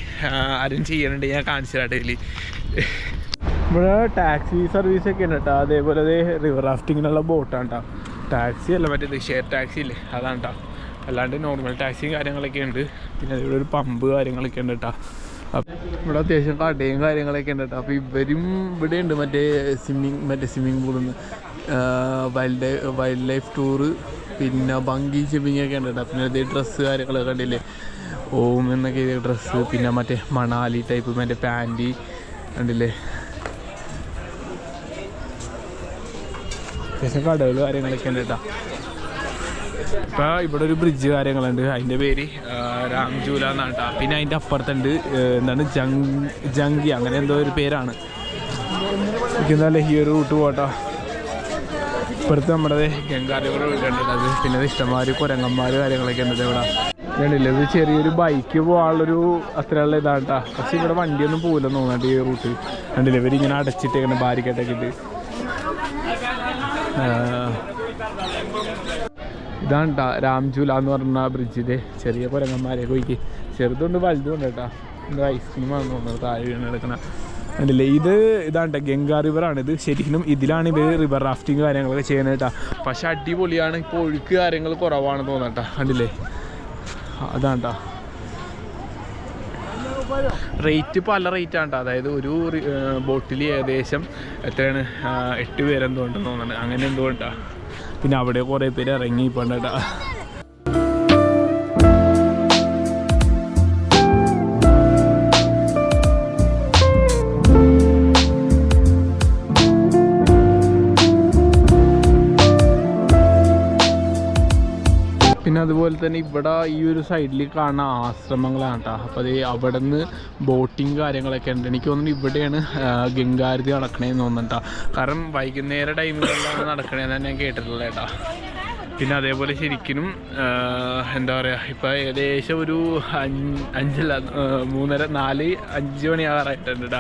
ആരും ചെയ്യണുണ്ട്, ഞാൻ കാണിച്ചു തരാം ഡെയിലി. ഇവിടെ ടാക്സി സർവീസൊക്കെ ഉണ്ട് കേട്ടോ. അതേപോലെ റിവർ റാഫ്റ്റിങ്ങിനുള്ള ബോട്ടാണ് കേട്ടോ. ടാക്സി അല്ല, മറ്റേത് ഷെയർ ടാക്സി ഇല്ലേ, അതാണ് കേട്ടോ. അല്ലാണ്ട് നോർമൽ ടാക്സിയും കാര്യങ്ങളൊക്കെ ഉണ്ട്. പിന്നെ ഇവിടെ ഒരു പമ്പ് കാര്യങ്ങളൊക്കെ ഉണ്ട് കേട്ടോ. അപ്പം ഇവിടെ അത്യാവശ്യം കടയും കാര്യങ്ങളൊക്കെ ഉണ്ട് കേട്ടോ. അപ്പോൾ ഇവരും ഇവിടെ ഉണ്ട് മറ്റേ സ്വിമ്മിങ് പൂളിൽ നിന്ന് വൈൽഡ് ലൈഫ് ടൂറ്, പിന്നെ ബങ്കി ജമ്പിങ് ഒക്കെ ഉണ്ട് കേട്ടോ. പിന്നെ ഇതേ ഡ്രസ്സ് കാര്യങ്ങളൊക്കെ കണ്ടില്ലേ, ഓം എന്നൊക്കെ ഇതേ ഡ്രസ്സ്, പിന്നെ മറ്റേ മണാലി ടൈപ്പ് മറ്റേ പാൻറ്റി കണ്ടില്ലേ. അത്യാവശ്യം കടകൾ കാര്യങ്ങളൊക്കെ ഉണ്ട് കേട്ടോ. ഇപ്പോൾ ഇവിടെ ഒരു ബ്രിഡ്ജ് കാര്യങ്ങളുണ്ട്, അതിൻ്റെ പേര് രാംജൂല എന്നാണ് കേട്ടോ. പിന്നെ അതിൻ്റെ അപ്പുറത്തുണ്ട് എന്താണ് ജംഗി അങ്ങനെ എന്തോ ഒരു പേരാണ്. എനിക്കെന്തായാലും ഈ ഒരു റൂട്ട് പോട്ടോ. ഇപ്പുറത്ത് നമ്മുടെ ഗംഗാ റിവർ കണ്ടിട്ട് അത്, പിന്നെ അത് ഇഷ്ടംമാതിരി കുരങ്ങന്മാർ കാര്യങ്ങളൊക്കെ ഉണ്ട് ഇവിടെ. കണ്ടില്ല, ഇത് ചെറിയൊരു ബൈക്ക് പോകാനുള്ളൊരു അത്രയുള്ള ഇതാണ് കേട്ടോ. പക്ഷേ ഇവിടെ വണ്ടിയൊന്നും പോകില്ലെന്ന് തോന്നുന്നുണ്ട് ഈ റൂട്ട്. കണ്ടില്ല, ഇവരിങ്ങനെ അടച്ചിട്ടേക്കുന്ന ബാരിക്കേഡൊക്കെ ഉണ്ട്. ഇതാണ് കേട്ടോ രാംജൂല എന്ന് പറഞ്ഞ ബ്രിഡ്ജിൻ്റെ. ചെറിയ കുരങ്ങന്മാരെ പോയിക്ക്, ചെറുതുണ്ട് വലുതുണ്ട് കേട്ടോ. എന്തോ ഐസ്ക്രീമാണെന്ന് തോന്നുന്നത് താഴെ വീണ് എടുക്കണ കണ്ടില്ലേ. ഇതാണ് കേട്ടോ ഗംഗാ റിവറാണിത്. ശരിക്കും ഇതിലാണ് ഇവർ റിവർ റാഫ്റ്റിങ് കാര്യങ്ങളൊക്കെ ചെയ്യുന്നത് കേട്ടോ. പക്ഷെ അടിപൊളിയാണ്. ഇപ്പോൾ ഒഴുക്ക് കാര്യങ്ങൾ കുറവാണെന്ന് തോന്നുന്നു കേട്ടോ. കണ്ടില്ലേ, അതാണ് കേട്ടോ. റേറ്റ് പല റേറ്റാണ് കേട്ടോ. അതായത് ഒരു ബോട്ടിൽ ഏകദേശം എത്രയാണ് 8 പേരെന്തോ ഉണ്ടെന്ന് തോന്നുന്നുണ്ട്, അങ്ങനെ എന്തോ കേട്ടോ. പിന്നെ അവിടെ കുറേ പേര് ഇറങ്ങി ഇപ്പം കേട്ടോ. പിന്നെ അതുപോലെ തന്നെ ഇവിടെ ഈ ഒരു സൈഡിൽ കാണുന്ന ആശ്രമങ്ങളാണ് കേട്ടോ. അപ്പോൾ അത് അവിടെ നിന്ന് ബോട്ടിങ് കാര്യങ്ങളൊക്കെ ഉണ്ട്. എനിക്ക് തോന്നുന്നു ഇവിടെയാണ് ഗംഗാരതി നടക്കണേന്ന് തോന്നുന്നു കേട്ടോ. കാരണം വൈകുന്നേര ടൈമുകളിലാണ് നടക്കണേന്ന് ഞാൻ കേട്ടിട്ടുള്ളത് കേട്ടോ. പിന്നെ അതേപോലെ ശരിക്കും എന്താ പറയുക, ഇപ്പോൾ ഏകദേശം ഒരു 5 മണിയാകാറായിട്ടുണ്ട് കേട്ടോ.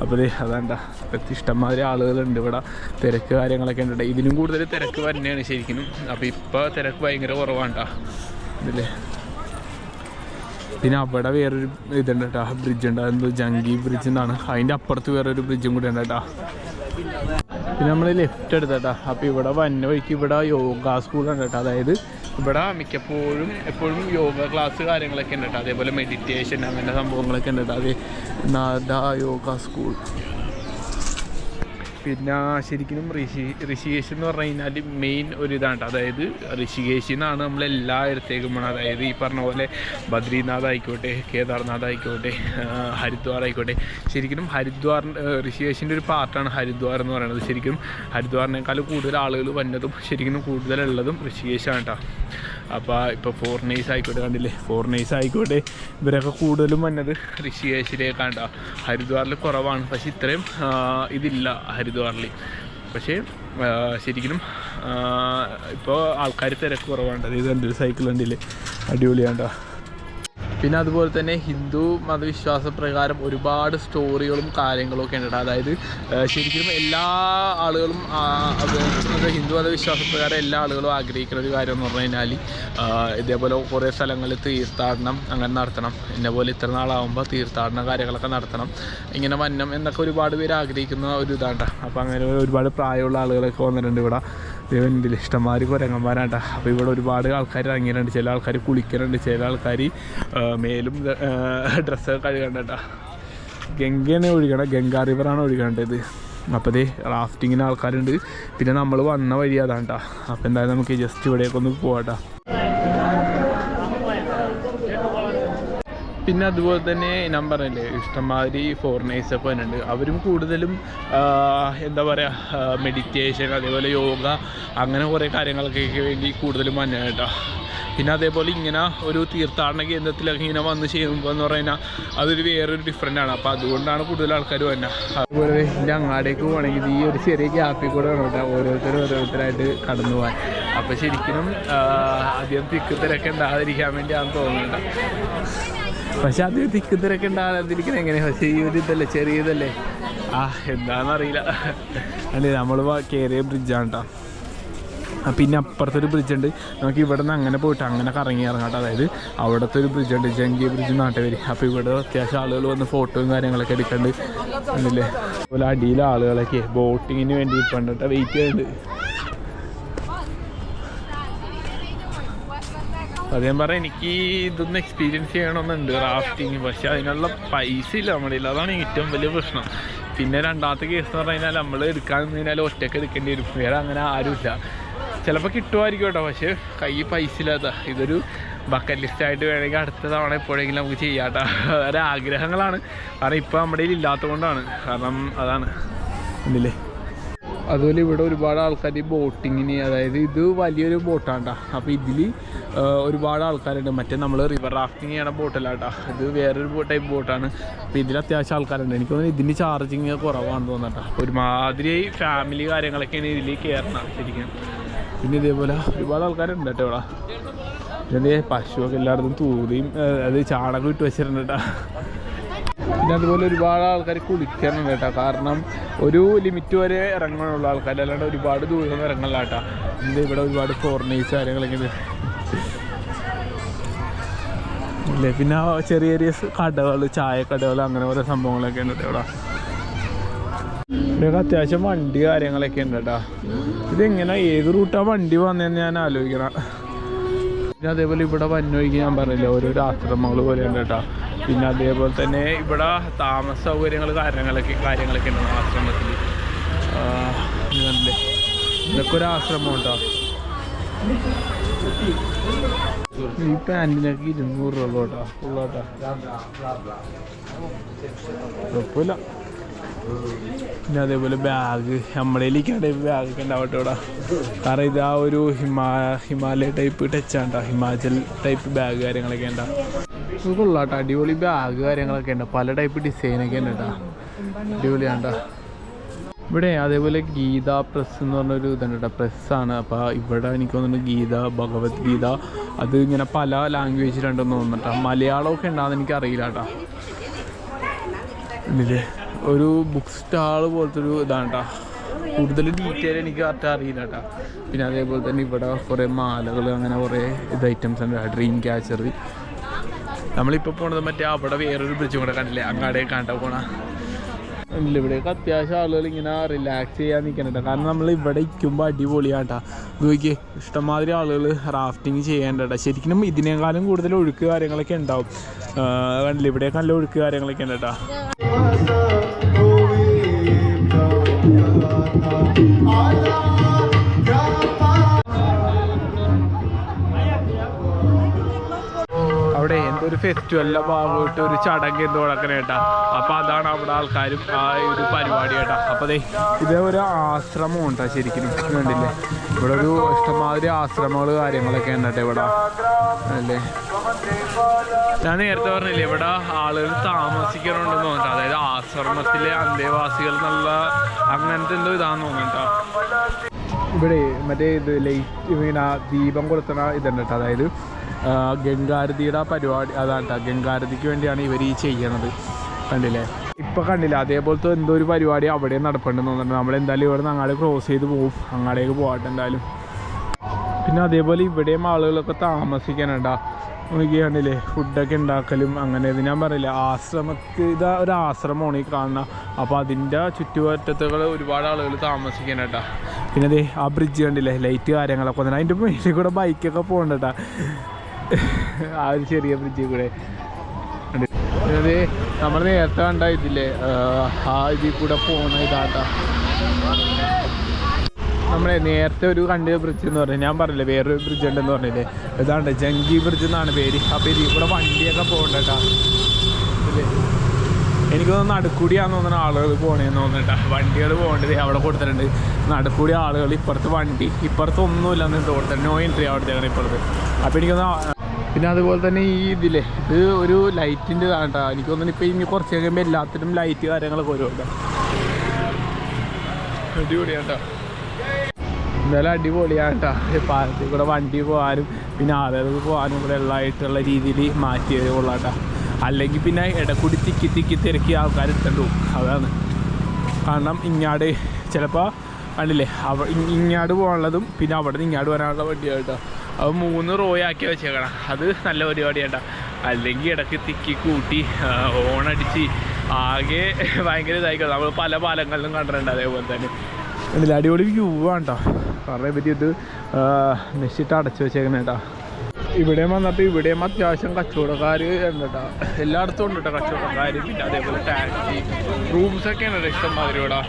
അപ്പോൾ അതാണ്ടാ ഇഷ്ടംമാതിരി ആളുകളുണ്ട് ഇവിടെ. തിരക്ക് കാര്യങ്ങളൊക്കെ ഉണ്ട്. ഇതിലും കൂടുതൽ തിരക്ക് തന്നെയാണ് ശരിക്കും. അപ്പോൾ ഇപ്പോൾ തിരക്ക് ഭയങ്കര കുറവാണ് കേട്ടോ ഇതില്ലേ. പിന്നെ അവിടെ വേറൊരു ഇതുണ്ട് കേട്ടോ, ബ്രിഡ്ജ് ഉണ്ട്, എന്തോ ജംഗി ബ്രിഡ്ജ് എന്നാണ്. അതിൻ്റെ അപ്പുറത്ത് വേറൊരു ബ്രിഡ്ജും കൂടി ഉണ്ട് കേട്ടോ. പിന്നെ നമ്മൾ ലെഫ്റ്റ് എടുത്തേട്ടാ. അപ്പോൾ ഇവിടെ വന്ന വഴിക്ക് ഇവിടെ യോഗ സ്കൂളുണ്ട് കേട്ടോ. അതായത് ഇവിടെ എപ്പോഴും യോഗ ക്ലാസ് കാര്യങ്ങളൊക്കെ ഉണ്ട് കേട്ടോ. അതേപോലെ മെഡിറ്റേഷൻ അങ്ങനെ സംഭവങ്ങളൊക്കെ ഉണ്ട് കേട്ടോ. അത് നാദ യോഗ സ്കൂൾ. പിന്നെ ശരിക്കും ഋഷികേശ് എന്ന് പറഞ്ഞു കഴിഞ്ഞാൽ മെയിൻ ഒരു ഇതാണ് കേട്ടോ. അതായത് ഋഷികേശിൽ നിന്നാണ് നമ്മളെല്ലായിടത്തേക്കും പോകണം. അതായത് ഈ പറഞ്ഞ പോലെ ബദ്രീനാഥ് ആയിക്കോട്ടെ, കേദാർനാഥ് ആയിക്കോട്ടെ, ഹരിദ്വാർ ആയിക്കോട്ടെ. ശരിക്കും ഋഷികേശിൻ്റെ ഒരു പാർട്ടാണ് ഹരിദ്വാർ എന്ന് പറയുന്നത്. ശരിക്കും ഹരിദ്വാറിനേക്കാൾ കൂടുതൽ ആളുകൾ വന്നതും ശരിക്കും കൂടുതലുള്ളതും ഋഷികേശാണ് കേട്ടോ. അപ്പോൾ ഇപ്പോൾ ഫോറിനേഴ്സ് ആയിക്കോട്ടെ, കണ്ടില്ലേ, ഫോറിനേഴ്സ് ആയിക്കോട്ടെ, ഇവരൊക്കെ കൂടുതലും വന്നത് ഋഷികേശിലേക്കാണ് കേട്ടോ. ഹരിദ്വാറിൽ കുറവാണ്, പക്ഷേ ഇത്രയും ഇതില്ല ഹരിദ്വാറിൽ. പക്ഷേ ശരിക്കും ഇപ്പോൾ ആൾക്കാർ തിരക്ക് കുറവാണ്. ഇത് കണ്ടില്ല, സൈക്കിൾ കണ്ടില്ലേ, അടിപൊളിയാണ് കേട്ടോ. പിന്നെ അതുപോലെ തന്നെ ഹിന്ദു മതവിശ്വാസപ്രകാരം ഒരുപാട് സ്റ്റോറികളും കാര്യങ്ങളും ഒക്കെ ഉണ്ട്. അതായത് ശരിക്കും എല്ലാ ആളുകളും ഹിന്ദു മതവിശ്വാസപ്രകാരം എല്ലാ ആളുകളും ആഗ്രഹിക്കുന്ന ഒരു കാര്യം എന്ന് പറഞ്ഞു കഴിഞ്ഞാൽ ഇതേപോലെ കുറേ സ്ഥലങ്ങളിൽ തീർത്ഥാടനം അങ്ങനെ നടത്തണം. ഇന്നപോലെ ഇത്ര നാളാകുമ്പോൾ തീർത്ഥാടന കാര്യങ്ങളൊക്കെ നടത്തണം, ഇങ്ങനെ വന്നം എന്നൊക്കെ ഒരുപാട് പേര് ആഗ്രഹിക്കുന്ന ഒരു ഇതാണ്. അപ്പോൾ അങ്ങനെ ഒരുപാട് പ്രായമുള്ള ആളുകളൊക്കെ വന്നിട്ടുണ്ട് ഇവിടെ. ദൈവത്തിൽ ഇഷ്ടംമാതിരി കുരങ്ങന്മാരാണ്. അപ്പോൾ ഇവിടെ ഒരുപാട് ആൾക്കാർ ഇറങ്ങിയിട്ടുണ്ട്. ചില ആൾക്കാർ കുളിക്കുന്നുണ്ട്, ചില ആൾക്കാർ മേലും ഡ്രസ്സൊക്കെ കഴുകണ്ട കേട്ടോ. ഗംഗയാണ് ഒഴുകണം, ഗംഗാ റിവറാണ് ഒഴുകേണ്ടത്. അപ്പോൾ ഇത് റാഫ്റ്റിങ്ങിന് ആൾക്കാരുണ്ട്. പിന്നെ നമ്മൾ വന്ന വഴി അതാണ് കേട്ടോ. അപ്പോൾ എന്തായാലും നമുക്ക് ജസ്റ്റ് ഇവിടേക്കൊന്ന് പോകാം. പിന്നെ അതുപോലെ തന്നെ ഞാൻ പറഞ്ഞില്ലേ ഇഷ്ടംമാതിരി ഫോറിനേഴ്സൊക്കെ വരുന്നുണ്ട്. അവരും കൂടുതലും എന്താ പറയുക മെഡിറ്റേഷൻ അതേപോലെ യോഗ അങ്ങനെ കുറേ കാര്യങ്ങൾക്കൊക്കെ വേണ്ടി കൂടുതലും വന്നത് കേട്ടോ. പിന്നെ അതേപോലെ ഇങ്ങനെ ഒരു തീർത്ഥാടന കേന്ദ്രത്തിലൊക്കെ ഇങ്ങനെ വന്ന് ചെയ്യുമ്പോൾ എന്ന് പറഞ്ഞാൽ അതൊരു വേറൊരു ഡിഫറെൻ്റാണ്. അപ്പോൾ അതുകൊണ്ടാണ് കൂടുതൽ ആൾക്കാർ വന്നത്. അതുപോലെ ഇതിൻ്റെ അങ്ങാടേക്ക് പോകണമെങ്കിൽ ഈ ഒരു ചെറിയ ഗ്യാപ്പിൽ കൂടെ വേണം കേട്ടോ ഓരോരുത്തരായിട്ട് കടന്നു പോകാൻ. അപ്പോൾ ശരിക്കും അധികം തിക്കുത്തിരക്ക് ഉണ്ടാകാതിരിക്കാൻ വേണ്ടിയാണെന്ന് തോന്നുന്നുണ്ട്. പക്ഷെ അത് തിക്കുത്തിരക്ക് ഉണ്ടാകാതിരിക്കുന്നത് എങ്ങനെയാണ്? പക്ഷേ ഈ ഒരു ഇതല്ലേ ചെറിയതല്ലേ എന്താണെന്നറിയില്ല. അല്ലേ നമ്മൾ കയറിയ ബ്രിഡ്ജാണ് കേട്ടോ. പിന്നെ അപ്പുറത്തൊരു ബ്രിഡ്ജുണ്ട്. നമുക്ക് ഇവിടെ നിന്ന് അങ്ങനെ പോയിട്ട് അങ്ങനെ കറങ്ങി ഇറങ്ങാം. അതായത് അവിടുത്തെ ഒരു ബ്രിഡ്ജുണ്ട് ജംഗി ബ്രിഡ്ജ് നാട്ടുകാർ. അപ്പോൾ ഇവിടെ അത്യാവശ്യം ആളുകൾ വന്ന് ഫോട്ടോയും കാര്യങ്ങളൊക്കെ എടുക്കുന്നുണ്ട്. അതല്ലേ അതുപോലെ അടിയിലെ ആളുകളൊക്കെ ബോട്ടിങ്ങിന് വേണ്ടി ഇപ്പം കേട്ടോ വെയിറ്റ് ചെയ്യുന്നുണ്ട്. അത് ഞാൻ പറയാം എനിക്ക് ഇതൊന്ന് എക്സ്പീരിയൻസ് ചെയ്യണമെന്നുണ്ട് റാഫ്റ്റിങ്. പക്ഷെ അതിനുള്ള പൈസ ഇല്ല നമ്മുടെ കയ്യിൽ. അതാണ് ഏറ്റവും വലിയ പ്രശ്നം. പിന്നെ രണ്ടാമത്തെ കേസ് എന്ന് പറഞ്ഞു കഴിഞ്ഞാൽ നമ്മൾ എടുക്കാൻ കഴിഞ്ഞാൽ ഒറ്റയ്ക്ക് എടുക്കേണ്ടി വരും. വേറെ അങ്ങനെ ആരുമില്ല. ചിലപ്പോൾ കിട്ടുമായിരിക്കും കേട്ടോ. പക്ഷേ കയ്യിൽ പൈസ ഇല്ലാത്ത ഇതൊരു ബക്കറ്റ് ലിസ്റ്റായിട്ട് വേണമെങ്കിൽ അടുത്ത തവണ എപ്പോഴെങ്കിലും നമുക്ക് ചെയ്യാം കേട്ടോ. വേറെ ആഗ്രഹങ്ങളാണ്. കാരണം ഇപ്പോൾ നമ്മുടെ കയ്യിൽ ഇല്ലാത്തത് കൊണ്ടാണ്. കാരണം അതാണ് ഇതില്ലേ. അതുപോലെ ഇവിടെ ഒരുപാട് ആൾക്കാർ ഈ ബോട്ടിങ്ങിന്, അതായത് ഇത് വലിയൊരു ബോട്ടാണ് കേട്ടോ. അപ്പോൾ ഇതിൽ ഒരുപാട് ആൾക്കാരുണ്ട്. മറ്റേ നമ്മൾ റിവർ റാഫ്റ്റിങ് ചെയ്യണ ബോട്ടല്ല കേട്ടോ. ഇത് വേറൊരു ടൈപ്പ് ബോട്ടാണ്. അപ്പോൾ ഇതിൽ അത്യാവശ്യം ആൾക്കാരുണ്ട്. എനിക്ക് തോന്നുന്നു ഇതിന് ചാർജിങ് കുറവാണെന്ന് തോന്നട്ടോ. ഒരുമാതിരി ഫാമിലി കാര്യങ്ങളൊക്കെയാണ് ഇതിൽ കയറണം ശരിക്കും. പിന്നെ ഇതേപോലെ ഒരുപാട് ആൾക്കാരുണ്ട് കേട്ടോ ഇവിടെ. പിന്നെ പശുവൊക്കെ എല്ലായിടത്തും തൂതിയും അത് ചാണകം ഇട്ട് വെച്ചിട്ടുണ്ട് കേട്ടോ. പിന്നെ അതുപോലെ ഒരുപാട് ആൾക്കാർ കുളിക്കാനുണ്ട് കേട്ടോ. കാരണം ഒരു ലിമിറ്റ് വരെ ഇറങ്ങാനുള്ള ആൾക്കാർ, അല്ലാണ്ട് ഒരുപാട് ദൂരം ഇറങ്ങല്ല കേട്ടോ. ഇതിൻ്റെ ഇവിടെ ഒരുപാട് ഫോറിനേഴ്സ് കാര്യങ്ങളൊക്കെ ഉണ്ട് ഇല്ലേ. പിന്നെ ചെറിയ ചെറിയ കടകൾ, ചായക്കടകൾ, അങ്ങനെ ഓരോ സംഭവങ്ങളൊക്കെ ഉണ്ട് ഇവിടെ. ഇവിടെയൊക്കെ അത്യാവശ്യം വണ്ടി കാര്യങ്ങളൊക്കെ ഉണ്ട് കേട്ടോ. ഇതെങ്ങനെ ഏത് റൂട്ടാണ് വണ്ടി വന്നതെന്ന് ഞാൻ ആലോചിക്കണം. പിന്നെ അതേപോലെ ഇവിടെ വന്നൊഴിക്ക് ഞാൻ പറഞ്ഞില്ല ഓരോരോ ആശ്രമങ്ങൾ പോലെ ഉണ്ട് കേട്ടോ. പിന്നെ അതേപോലെ തന്നെ ഇവിടെ താമസ സൗകര്യങ്ങൾ കാര്യങ്ങളൊക്കെ ഉണ്ട് ആശ്രമത്തിൽ. കണ്ടില്ലേ ഇതൊക്കെ ഒരു ആശ്രമം കേട്ടോ. ഈ പാൻറ്റിനൊക്കെ 200 രൂപ കേട്ടോ ഉള്ളോട്ടോ. കുഴപ്പമില്ല. പിന്നെ അതേപോലെ ബാഗ് നമ്മുടെ ടൈപ്പ് ബാഗൊക്കെ ഉണ്ടാവട്ടെ ഇവിടെ. കാരണം ഇത് ആ ഒരു ഹിമാലയ ടൈപ്പ് ടച്ചാണ് കേട്ടോ. ഹിമാചൽ ടൈപ്പ് ബാഗ് കാര്യങ്ങളൊക്കെ ഉണ്ടാവും. കൊള്ളാട്ടോ. അടിപൊളി ബാഗ് കാര്യങ്ങളൊക്കെ ഉണ്ട്. പല ടൈപ്പ് ഡിസൈനൊക്കെ ഉണ്ട് കേട്ടോ. അടിപൊളിയാണ് കേട്ടോ. ഇവിടെ അതേപോലെ ഗീത പ്രസ് എന്ന് പറഞ്ഞൊരു ഇതുണ്ട് കേട്ടോ. പ്രസ്സാണ്. അപ്പോൾ ഇവിടെ എനിക്ക് തോന്നുന്നു ഗീത, ഭഗവത്ഗീത, അത് ഇങ്ങനെ പല ലാംഗ്വേജിലുണ്ടെന്ന് തോന്നുന്നു കേട്ടോ. മലയാളമൊക്കെ ഉണ്ടാകുന്ന എനിക്കറിയില്ല കേട്ടോ. ഇതില്ലേ ഒരു ബുക്ക് സ്റ്റാൾ പോലത്തെ ഒരു ഇതാണ് കേട്ടോ. കൂടുതൽ ഡീറ്റെയിൽ എനിക്ക് കറക്റ്റ് അറിയില്ല കേട്ടോ. പിന്നെ അതേപോലെ തന്നെ ഇവിടെ കുറേ മാലകൾ അങ്ങനെ കുറേ ഇത് ഐറ്റംസ് ഉണ്ട്. Dream catcher. നമ്മളിപ്പോൾ പോണത് മറ്റേ അവിടെ വേറൊരു ബ്രിഡ്ജും കൂടെ കണ്ടില്ലേ, അങ്ങാടെ കണ്ട പോണ ഇല്ല. ഇവിടെയൊക്കെ അത്യാവശ്യം ആളുകൾ ഇങ്ങനെ റിലാക്സ് ചെയ്യാൻ നിൽക്കുന്നുണ്ട്. കാരണം നമ്മൾ ഇവിടെ ഇരിക്കുമ്പോൾ അടിപൊളിയാട്ടാ. നോക്കിയേ ഇഷ്ടംമാതിരി ആളുകൾ റാഫ്റ്റിങ് ചെയ്യേണ്ട. ശരിക്കും ഇതിനേക്കാളും കൂടുതൽ ഒഴുക്ക് കാര്യങ്ങളൊക്കെ ഉണ്ടാവും. കണ്ടില്ല ഇവിടെയൊക്കെ നല്ല ഒഴുക്ക് കാര്യങ്ങളൊക്കെ ഉണ്ട് കേട്ടോ. അവിടെ എന്തൊരു ഫെസ്റ്റിവലിൻ്റെ ഭാഗമായിട്ട് ഒരു ചടങ്ങ് എന്തോ നടക്കണ കേട്ടാ. അപ്പോൾ അതാണ് അവിടെ ആൾക്കാരും ആ ഒരു പരിപാടി കേട്ടാ. അപ്പോൾ അതെ ഇതേ ഒരു ആശ്രമം ഉണ്ടാ ശരിക്കും കണ്ടില്ലേ. ഇവിടെ ഒരു ഇഷ്ടംമാതിരി ആശ്രമങ്ങൾ കാര്യങ്ങളൊക്കെ ഉണ്ട് കേട്ടോ ഇവിടെ അല്ലേ. ഞാൻ നേരത്തെ പറഞ്ഞില്ലേ ഇവിടെ ആളുകൾ താമസിക്കണുണ്ടെന്ന് തോന്നിട്ടാ. അതായത് ആശ്രമത്തിലെ അന്തേവാസികൾ എന്നുള്ള അങ്ങനത്തെ എന്തോ ഇതാന്ന് തോന്നിട്ടാ. ഇവിടെ മറ്റേ ഇത് ലൈറ്റ് ഇങ്ങനെ ദീപം കൊളുത്തണ ഇതുണ്ട് കേട്ടോ. അതായത് ഗംഗാരതിയുടെ പരിപാടി അതാണ് കേട്ടോ. ഗംഗാരതിക്ക് വേണ്ടിയാണ് ഇവർ ഈ ചെയ്യണത് കണ്ടില്ലേ. ഇപ്പം കണ്ടില്ല അതേപോലത്തെ എന്തോ ഒരു പരിപാടി അവിടെ നടപ്പുണ്ടെന്ന് തോന്നുന്നുണ്ട്. നമ്മളെന്തായാലും ഇവിടെ നിന്ന് അങ്ങാടെ ക്രോസ് ചെയ്ത് പോകും. അങ്ങാടേക്ക് പോകട്ടെ എന്തായാലും. പിന്നെ അതേപോലെ ഇവിടെയും ആളുകളൊക്കെ താമസിക്കാനുണ്ടാ. നോക്കി കണ്ടില്ലേ ഫുഡൊക്കെ ഉണ്ടാക്കലും അങ്ങനെ. ഇത് ഞാൻ പറയില്ല ആശ്രമത്തിൽ ഇതാ ഒരു ആശ്രമമാണ് ഈ കാണുന്ന. അപ്പോൾ അതിൻ്റെ ചുറ്റുവട്ടത്തുകൾ ഒരുപാട് ആളുകൾ താമസിക്കാനായിട്ടാ. പിന്നെ അതേ ആ ബ്രിഡ്ജ് കണ്ടില്ലേ ലൈറ്റ് കാര്യങ്ങളൊക്കെ വന്നിട്ട് അതിൻ്റെ മേലിൽ കൂടെ ബൈക്കൊക്കെ പോകണ്ടട്ടാ. ആ ഒരു ചെറിയ ബ്രിഡ്ജിൽ കൂടെ അത് നമ്മൾ നേരത്തെ കണ്ട ഇതില്ലേ ആ ഇതിൽ കൂടെ പോകുന്ന ഇതാട്ടാ. നമ്മളെ നേരത്തെ ഒരു കണ്ട ബ്രിഡ്ജ് എന്ന് പറഞ്ഞാൽ ഞാൻ പറഞ്ഞില്ലേ വേറൊരു ബ്രിഡ്ജ് ഉണ്ടെന്ന് പറഞ്ഞില്ലേ, ഇതാണ്ട് ജംഗി ബ്രിഡ്ജ് എന്നാണ് പേര്. അപ്പോൾ ഇതിൽ കൂടെ വണ്ടിയൊക്കെ പോകണ്ടേട്ടാ. എനിക്ക് തോന്നുന്നു നടുക്കൂടിയാന്ന് തോന്നുന്ന ആളുകൾ പോകണേന്ന് തോന്നുന്നുണ്ടാ. വണ്ടികൾ പോകേണ്ടത് അവിടെ കൊടുത്തിട്ടുണ്ട്. നടുക്കൂടി ആളുകൾ, ഇപ്പുറത്ത് വണ്ടി, ഇപ്പുറത്ത് ഒന്നുമില്ലെന്ന് തോന്നുന്നു. നോ എൻട്രി അവിടുത്തേക്കാണ് ഇപ്പുറത്ത്. അപ്പോൾ എനിക്കൊന്ന് പിന്നെ അതുപോലെ തന്നെ ഈ ഇതില്ലേ, ഇത് ഒരു ലൈറ്റിൻ്റെ ഇതാണ് കേട്ടോ. എനിക്ക് തോന്നുന്നു ഇപ്പോൾ ഇനി കുറച്ച് കഴിയുമ്പോൾ എല്ലാത്തിനും ലൈറ്റ് കാര്യങ്ങളൊക്കെ വരുമല്ലോ. അടിപൊളിയാണ് കേട്ടോ, എന്തായാലും അടിപൊളിയാണ് കേട്ടോ. പാലത്തിൽ കൂടെ വണ്ടി പോകാനും പിന്നെ ആളുകൾക്ക് പോകാനും ഇവിടെ ഉള്ളതായിട്ടുള്ള രീതിയിൽ മാറ്റി വരുള്ളൂ കേട്ടോ. അല്ലെങ്കിൽ പിന്നെ ഇടക്കൂടി തിക്കി തിരക്കി ആൾക്കാർ എടുത്തിട്ടു. അതാണ് കാരണം ഇങ്ങാട് ചിലപ്പോൾ കണ്ടില്ലേ ഇങ്ങാട് പോകാനുള്ളതും പിന്നെ അവിടെ നിന്ന് ഇങ്ങാട് വരാനുള്ള വണ്ടിയാണ് കേട്ടോ. അത് 3 റോ ആക്കി വെച്ചേക്കണം. അത് നല്ല പരിപാടിയാണ് കേട്ടോ. അല്ലെങ്കിൽ ഇടയ്ക്ക് തിക്കി കൂട്ടി ഓണടിച്ച് ആകെ ഭയങ്കര ഇതായിക്കോട്ടെ. നമ്മൾ പല പാലങ്ങളിലും കണ്ടിട്ടുണ്ട്. അതേപോലെ തന്നെ കണ്ടില്ല അടിപൊളി വ്യൂ ആണ് കേട്ടോ. പറയാൻ പറ്റിയത് മെസ്സിട്ട് അടച്ചു വെച്ചേക്കണം കേട്ടോ. ഇവിടെയും വന്നപ്പോൾ ഇവിടെയും അത്യാവശ്യം കച്ചവടക്കാർ ഉണ്ട് കേട്ടോ. എല്ലായിടത്തും ഉണ്ട് കേട്ടോ കച്ചവടക്കാർ. പിന്നെ അതേപോലെ ടാക്സി റൂംസൊക്കെയാണ് കേട്ടോ ഇഷ്ടംമാതിരി ഇവിടെ.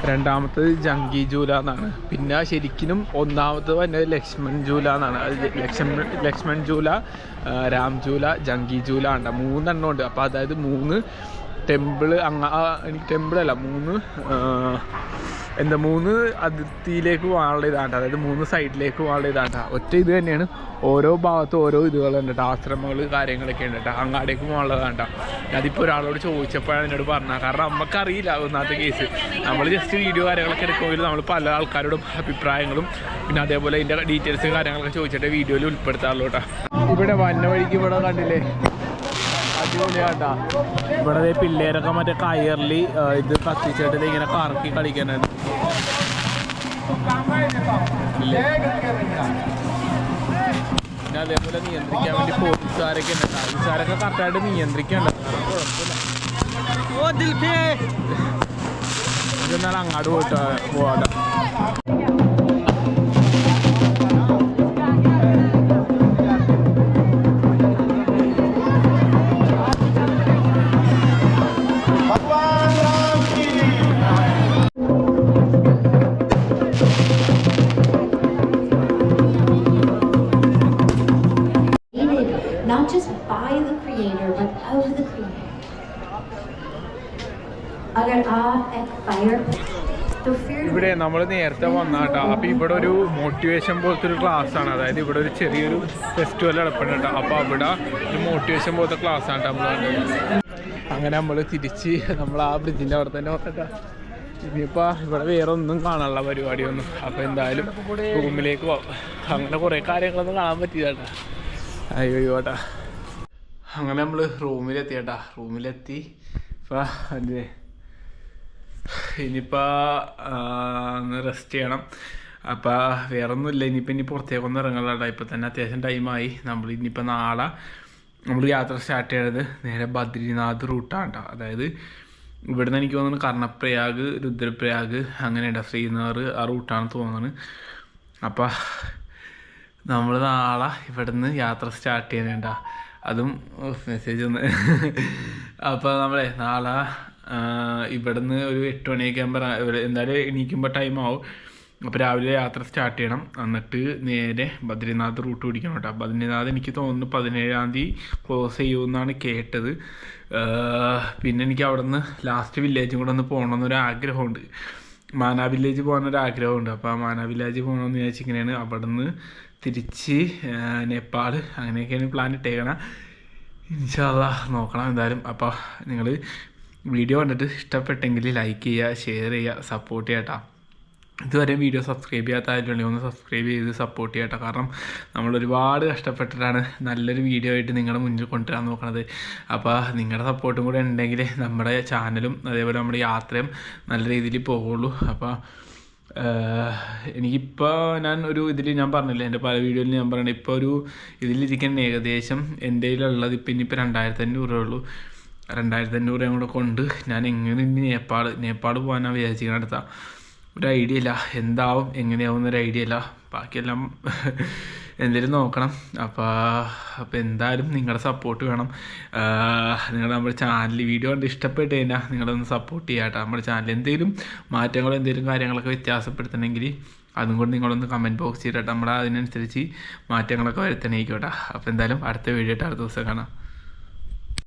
രണ്ടാമത്തത് ജംഗി ജൂല എന്നാണ്. പിന്നെ ശരിക്കും ഒന്നാമത് തന്നെ ലക്ഷ്മൺ ജൂല എന്നാണ്. ലക്ഷ്മൺ ജൂല, രാം ജൂല, ജംഗി ജൂല ഉണ്ട്. 3 എണ്ണം ഉണ്ട്. അപ്പോൾ അതായത് 3 ടെമ്പിള് എനിക്ക് ടെമ്പിളല്ല 3 അതിർത്തിയിലേക്ക് പോകാനുള്ള ഇതാണ്. അതായത് 3 സൈഡിലേക്ക് പോകാനുള്ള ഇതാണ്. ഒറ്റ ഇത് തന്നെയാണ്. ഓരോ ഭാഗത്തും ഓരോ ഇതുകളുണ്ട് കേട്ടോ. ആശ്രമങ്ങൾ കാര്യങ്ങളൊക്കെ ഉണ്ട് കേട്ടോ. അങ്ങാടേക്ക് പോകാനുള്ളതാണ് കേട്ടോ. അതിപ്പോൾ ഒരാളോട് ചോദിച്ചപ്പോഴാണ് എന്നോട് പറഞ്ഞത്. കാരണം നമുക്കറിയില്ല ഒന്നാമത്തെ കേസ്. നമ്മൾ ജസ്റ്റ് വീഡിയോ കാര്യങ്ങളൊക്കെ എടുക്കുമെങ്കിൽ നമ്മൾ പല ആൾക്കാരോടും അഭിപ്രായങ്ങളും പിന്നെ അതേപോലെ ഇതിൻ്റെ ഡീറ്റെയിൽസും കാര്യങ്ങളൊക്കെ ചോദിച്ചിട്ട് വീഡിയോയിൽ ഉൾപ്പെടുത്താറുള്ളൂ കേട്ടോ. ഇവിടെ വന്ന വഴിക്ക് ഇവിടെ കണ്ടില്ലേ അടിപൊളിയാട്ടാ. ഇവിടെ പിള്ളേരൊക്കെ മറ്റേ കയറിൽ ഇത് കത്തിച്ചിട്ട് ഇങ്ങനെ കറക്കി കളിക്കാനാണ്. പിന്നെ അതേപോലെ നിയന്ത്രിക്കാൻ വേണ്ടി പോലീസുകാരൊക്കെ ഉണ്ട്. പോലീസുകാരൊക്കെ കറക്റ്റായിട്ട് നിയന്ത്രിക്കണ്ട. ഇതെന്നാൽ അങ്ങോട്ട് പോയിട്ട് പോവാ. Not just by the creator, but of the creator. अगर आप एक fire तो फिर ഇവിടെ നമ്മൾ നേരത്തെ വന്നാട്ടോ. അപ്പോൾ ഇവിടെ ഒരു മോട്ടിവേഷൻ പോലത്തെ ഒരു ക്ലാസ് ആണ്. അതായത് ഇവിടെ ഒരു ചെറിയൊരു ഫെസ്റ്റിവൽ നടപ്പുണ്ട് കേട്ടോ. അപ്പോൾ അവിടെ ഒരു മോട്ടിവേഷൻ പോലത്തെ ക്ലാസ് ആണ് നമ്മൾ കണ്ടത്. അങ്ങനെ നമ്മൾ തിരിച്ച് നമ്മൾ ആ ബ്രിഡ്ജിൻ്റെ അവിടെ തന്നെ വന്നിട്ടാ. ഇനിയിപ്പോൾ ഇവിടെ വേറെ ഒന്നും കാണാനുള്ള പരിപാടിയൊന്നും. അപ്പോൾ എന്തായാലും റൂമിലേക്ക് പോകാം. അങ്ങനെ കുറേ കാര്യങ്ങളൊന്നും കാണാൻ പറ്റില്ല കേട്ടോ. അയ്യോ കേട്ടാ. അങ്ങനെ നമ്മൾ റൂമിലെത്തി കേട്ടാ. റൂമിലെത്തി ഇപ്പോൾ അതെ ഇനിയിപ്പോൾ ഒന്ന് റെസ്റ്റ് ചെയ്യണം. അപ്പോൾ വേറെ ഒന്നുമില്ല. ഇനി പുറത്തേക്കൊന്നും ഇറങ്ങാനുള്ള ഇപ്പോൾ തന്നെ അത്യാവശ്യം ടൈമായി. നമ്മൾ ഇനിയിപ്പോൾ നാളെ നമ്മൾ യാത്ര സ്റ്റാർട്ട് ചെയ്യണത് നേരെ ബദ്രിനാഥ് റൂട്ടാണ് കേട്ടോ. അതായത് ഇവിടുന്ന് എനിക്ക് തോന്നുന്നു കർണപ്രയാഗ്, രുദ്രപ്രയാഗ് അങ്ങനെയുണ്ട്, ശ്രീനഗർ ആ റൂട്ടാണ് തോന്നുന്നത്. അപ്പോൾ നമ്മൾ നാളെ ഇവിടുന്ന് യാത്ര സ്റ്റാർട്ട് ചെയ്യാനുണ്ടാ. അതും മെസ്സേജ് ഒന്ന് അപ്പോൾ നമ്മളെ നാളെ ഇവിടുന്ന് ഒരു 8 മണിയൊക്കെ ആകുമ്പോൾ എന്തായാലും എണീക്കുമ്പോൾ ടൈമാവും. അപ്പോൾ രാവിലെ യാത്ര സ്റ്റാർട്ട് ചെയ്യണം. എന്നിട്ട് നേരെ ബദ്രിനാഥ് റൂട്ട് പിടിക്കണം കേട്ടോ. ബദ്രിനാഥ് എനിക്ക് തോന്നുന്നു 17-ാം തീയതി ക്ലോസ് ചെയ്യുമെന്നാണ് കേട്ടത്. പിന്നെ എനിക്ക് അവിടെ നിന്ന് ലാസ്റ്റ് വില്ലേജും കൂടെ ഒന്ന് പോകണമെന്നൊരു ആഗ്രഹമുണ്ട്. മാന വില്ലേജ് പോകാനൊരാഗ്രഹമുണ്ട്. അപ്പോൾ ആ മാന വില്ലേജ് പോകണമെന്ന് വിചാരിച്ചിങ്ങനെയാണ്. അവിടെ നിന്ന് തിരിച്ച് നേപ്പാൾ അങ്ങനെയൊക്കെയാണ് പ്ലാൻ ഇട്ടേക്കണം. ഇൻഷാ അല്ലാഹ് നോക്കണം എന്തായാലും. അപ്പോൾ നിങ്ങൾ വീഡിയോ കണ്ടിട്ട് ഇഷ്ടപ്പെട്ടെങ്കിൽ ലൈക്ക് ചെയ്യുക, ഷെയർ ചെയ്യുക, സപ്പോർട്ട് ചെയ്യട്ടോ. ഇതുവരെ വീഡിയോ സബ്സ്ക്രൈബ് ചെയ്യാത്തതായിട്ടുണ്ടെങ്കിൽ ഒന്ന് സബ്സ്ക്രൈബ് ചെയ്ത് സപ്പോർട്ട് ചെയ്യട്ടോ. കാരണം നമ്മളൊരുപാട് കഷ്ടപ്പെട്ടിട്ടാണ് നല്ലൊരു വീഡിയോ ആയിട്ട് നിങ്ങളുടെ മുന്നിൽ കൊണ്ടുവരാൻ നോക്കുന്നത്. അപ്പോൾ നിങ്ങളുടെ സപ്പോർട്ടും കൂടെ ഉണ്ടെങ്കിൽ നമ്മുടെ ചാനലും അതേപോലെ നമ്മുടെ യാത്രയും നല്ല രീതിയിൽ പോകുള്ളൂ. അപ്പോൾ എനിക്കിപ്പോൾ ഞാൻ ഒരു ഇതിൽ ഞാൻ പറഞ്ഞില്ല, എൻ്റെ പല വീഡിയോയിൽ ഞാൻ പറയണേ, ഇപ്പോൾ ഒരു ഇതിലിരിക്കാൻ ഏകദേശം എൻ്റെ കയ്യിലുള്ളത് ഇനിയിപ്പോൾ 2500 ഉള്ളൂ. 2500 കൂടെ കൊണ്ട് ഞാൻ എങ്ങനെ ഇനി നേപ്പാൾ പോകാനാണ് വിചാരിച്ചിരിക്കുന്നത്. അടുത്ത ഒരു ഐഡിയ ഇല്ല, എന്താവും എങ്ങനെയാവും എന്നൊരു ഐഡിയ ഇല്ല. ബാക്കിയെല്ലാം എന്തെങ്കിലും നോക്കണം. അപ്പോൾ എന്തായാലും നിങ്ങളുടെ സപ്പോർട്ട് വേണം. നിങ്ങൾ നമ്മുടെ ചാനൽ വീഡിയോ കണ്ട് ഇഷ്ടപ്പെട്ട് കഴിഞ്ഞാൽ നിങ്ങളൊന്ന് സപ്പോർട്ട് ചെയ്യാം കേട്ടോ. നമ്മുടെ ചാനൽ എന്തെങ്കിലും മാറ്റങ്ങളോ എന്തെങ്കിലും കാര്യങ്ങളൊക്കെ വ്യത്യാസപ്പെടുത്തണമെങ്കിൽ അതും കൊണ്ട് നിങ്ങളൊന്ന് കമൻറ്റ് ബോക്സ് ചെയ്തിട്ട് നമ്മൾ അതിനനുസരിച്ച് മാറ്റങ്ങളൊക്കെ വരുത്തണേക്കോട്ടെ. അപ്പോൾ എന്തായാലും അടുത്ത വീഡിയോ ആയിട്ട് അടുത്ത ദിവസം കാണാം.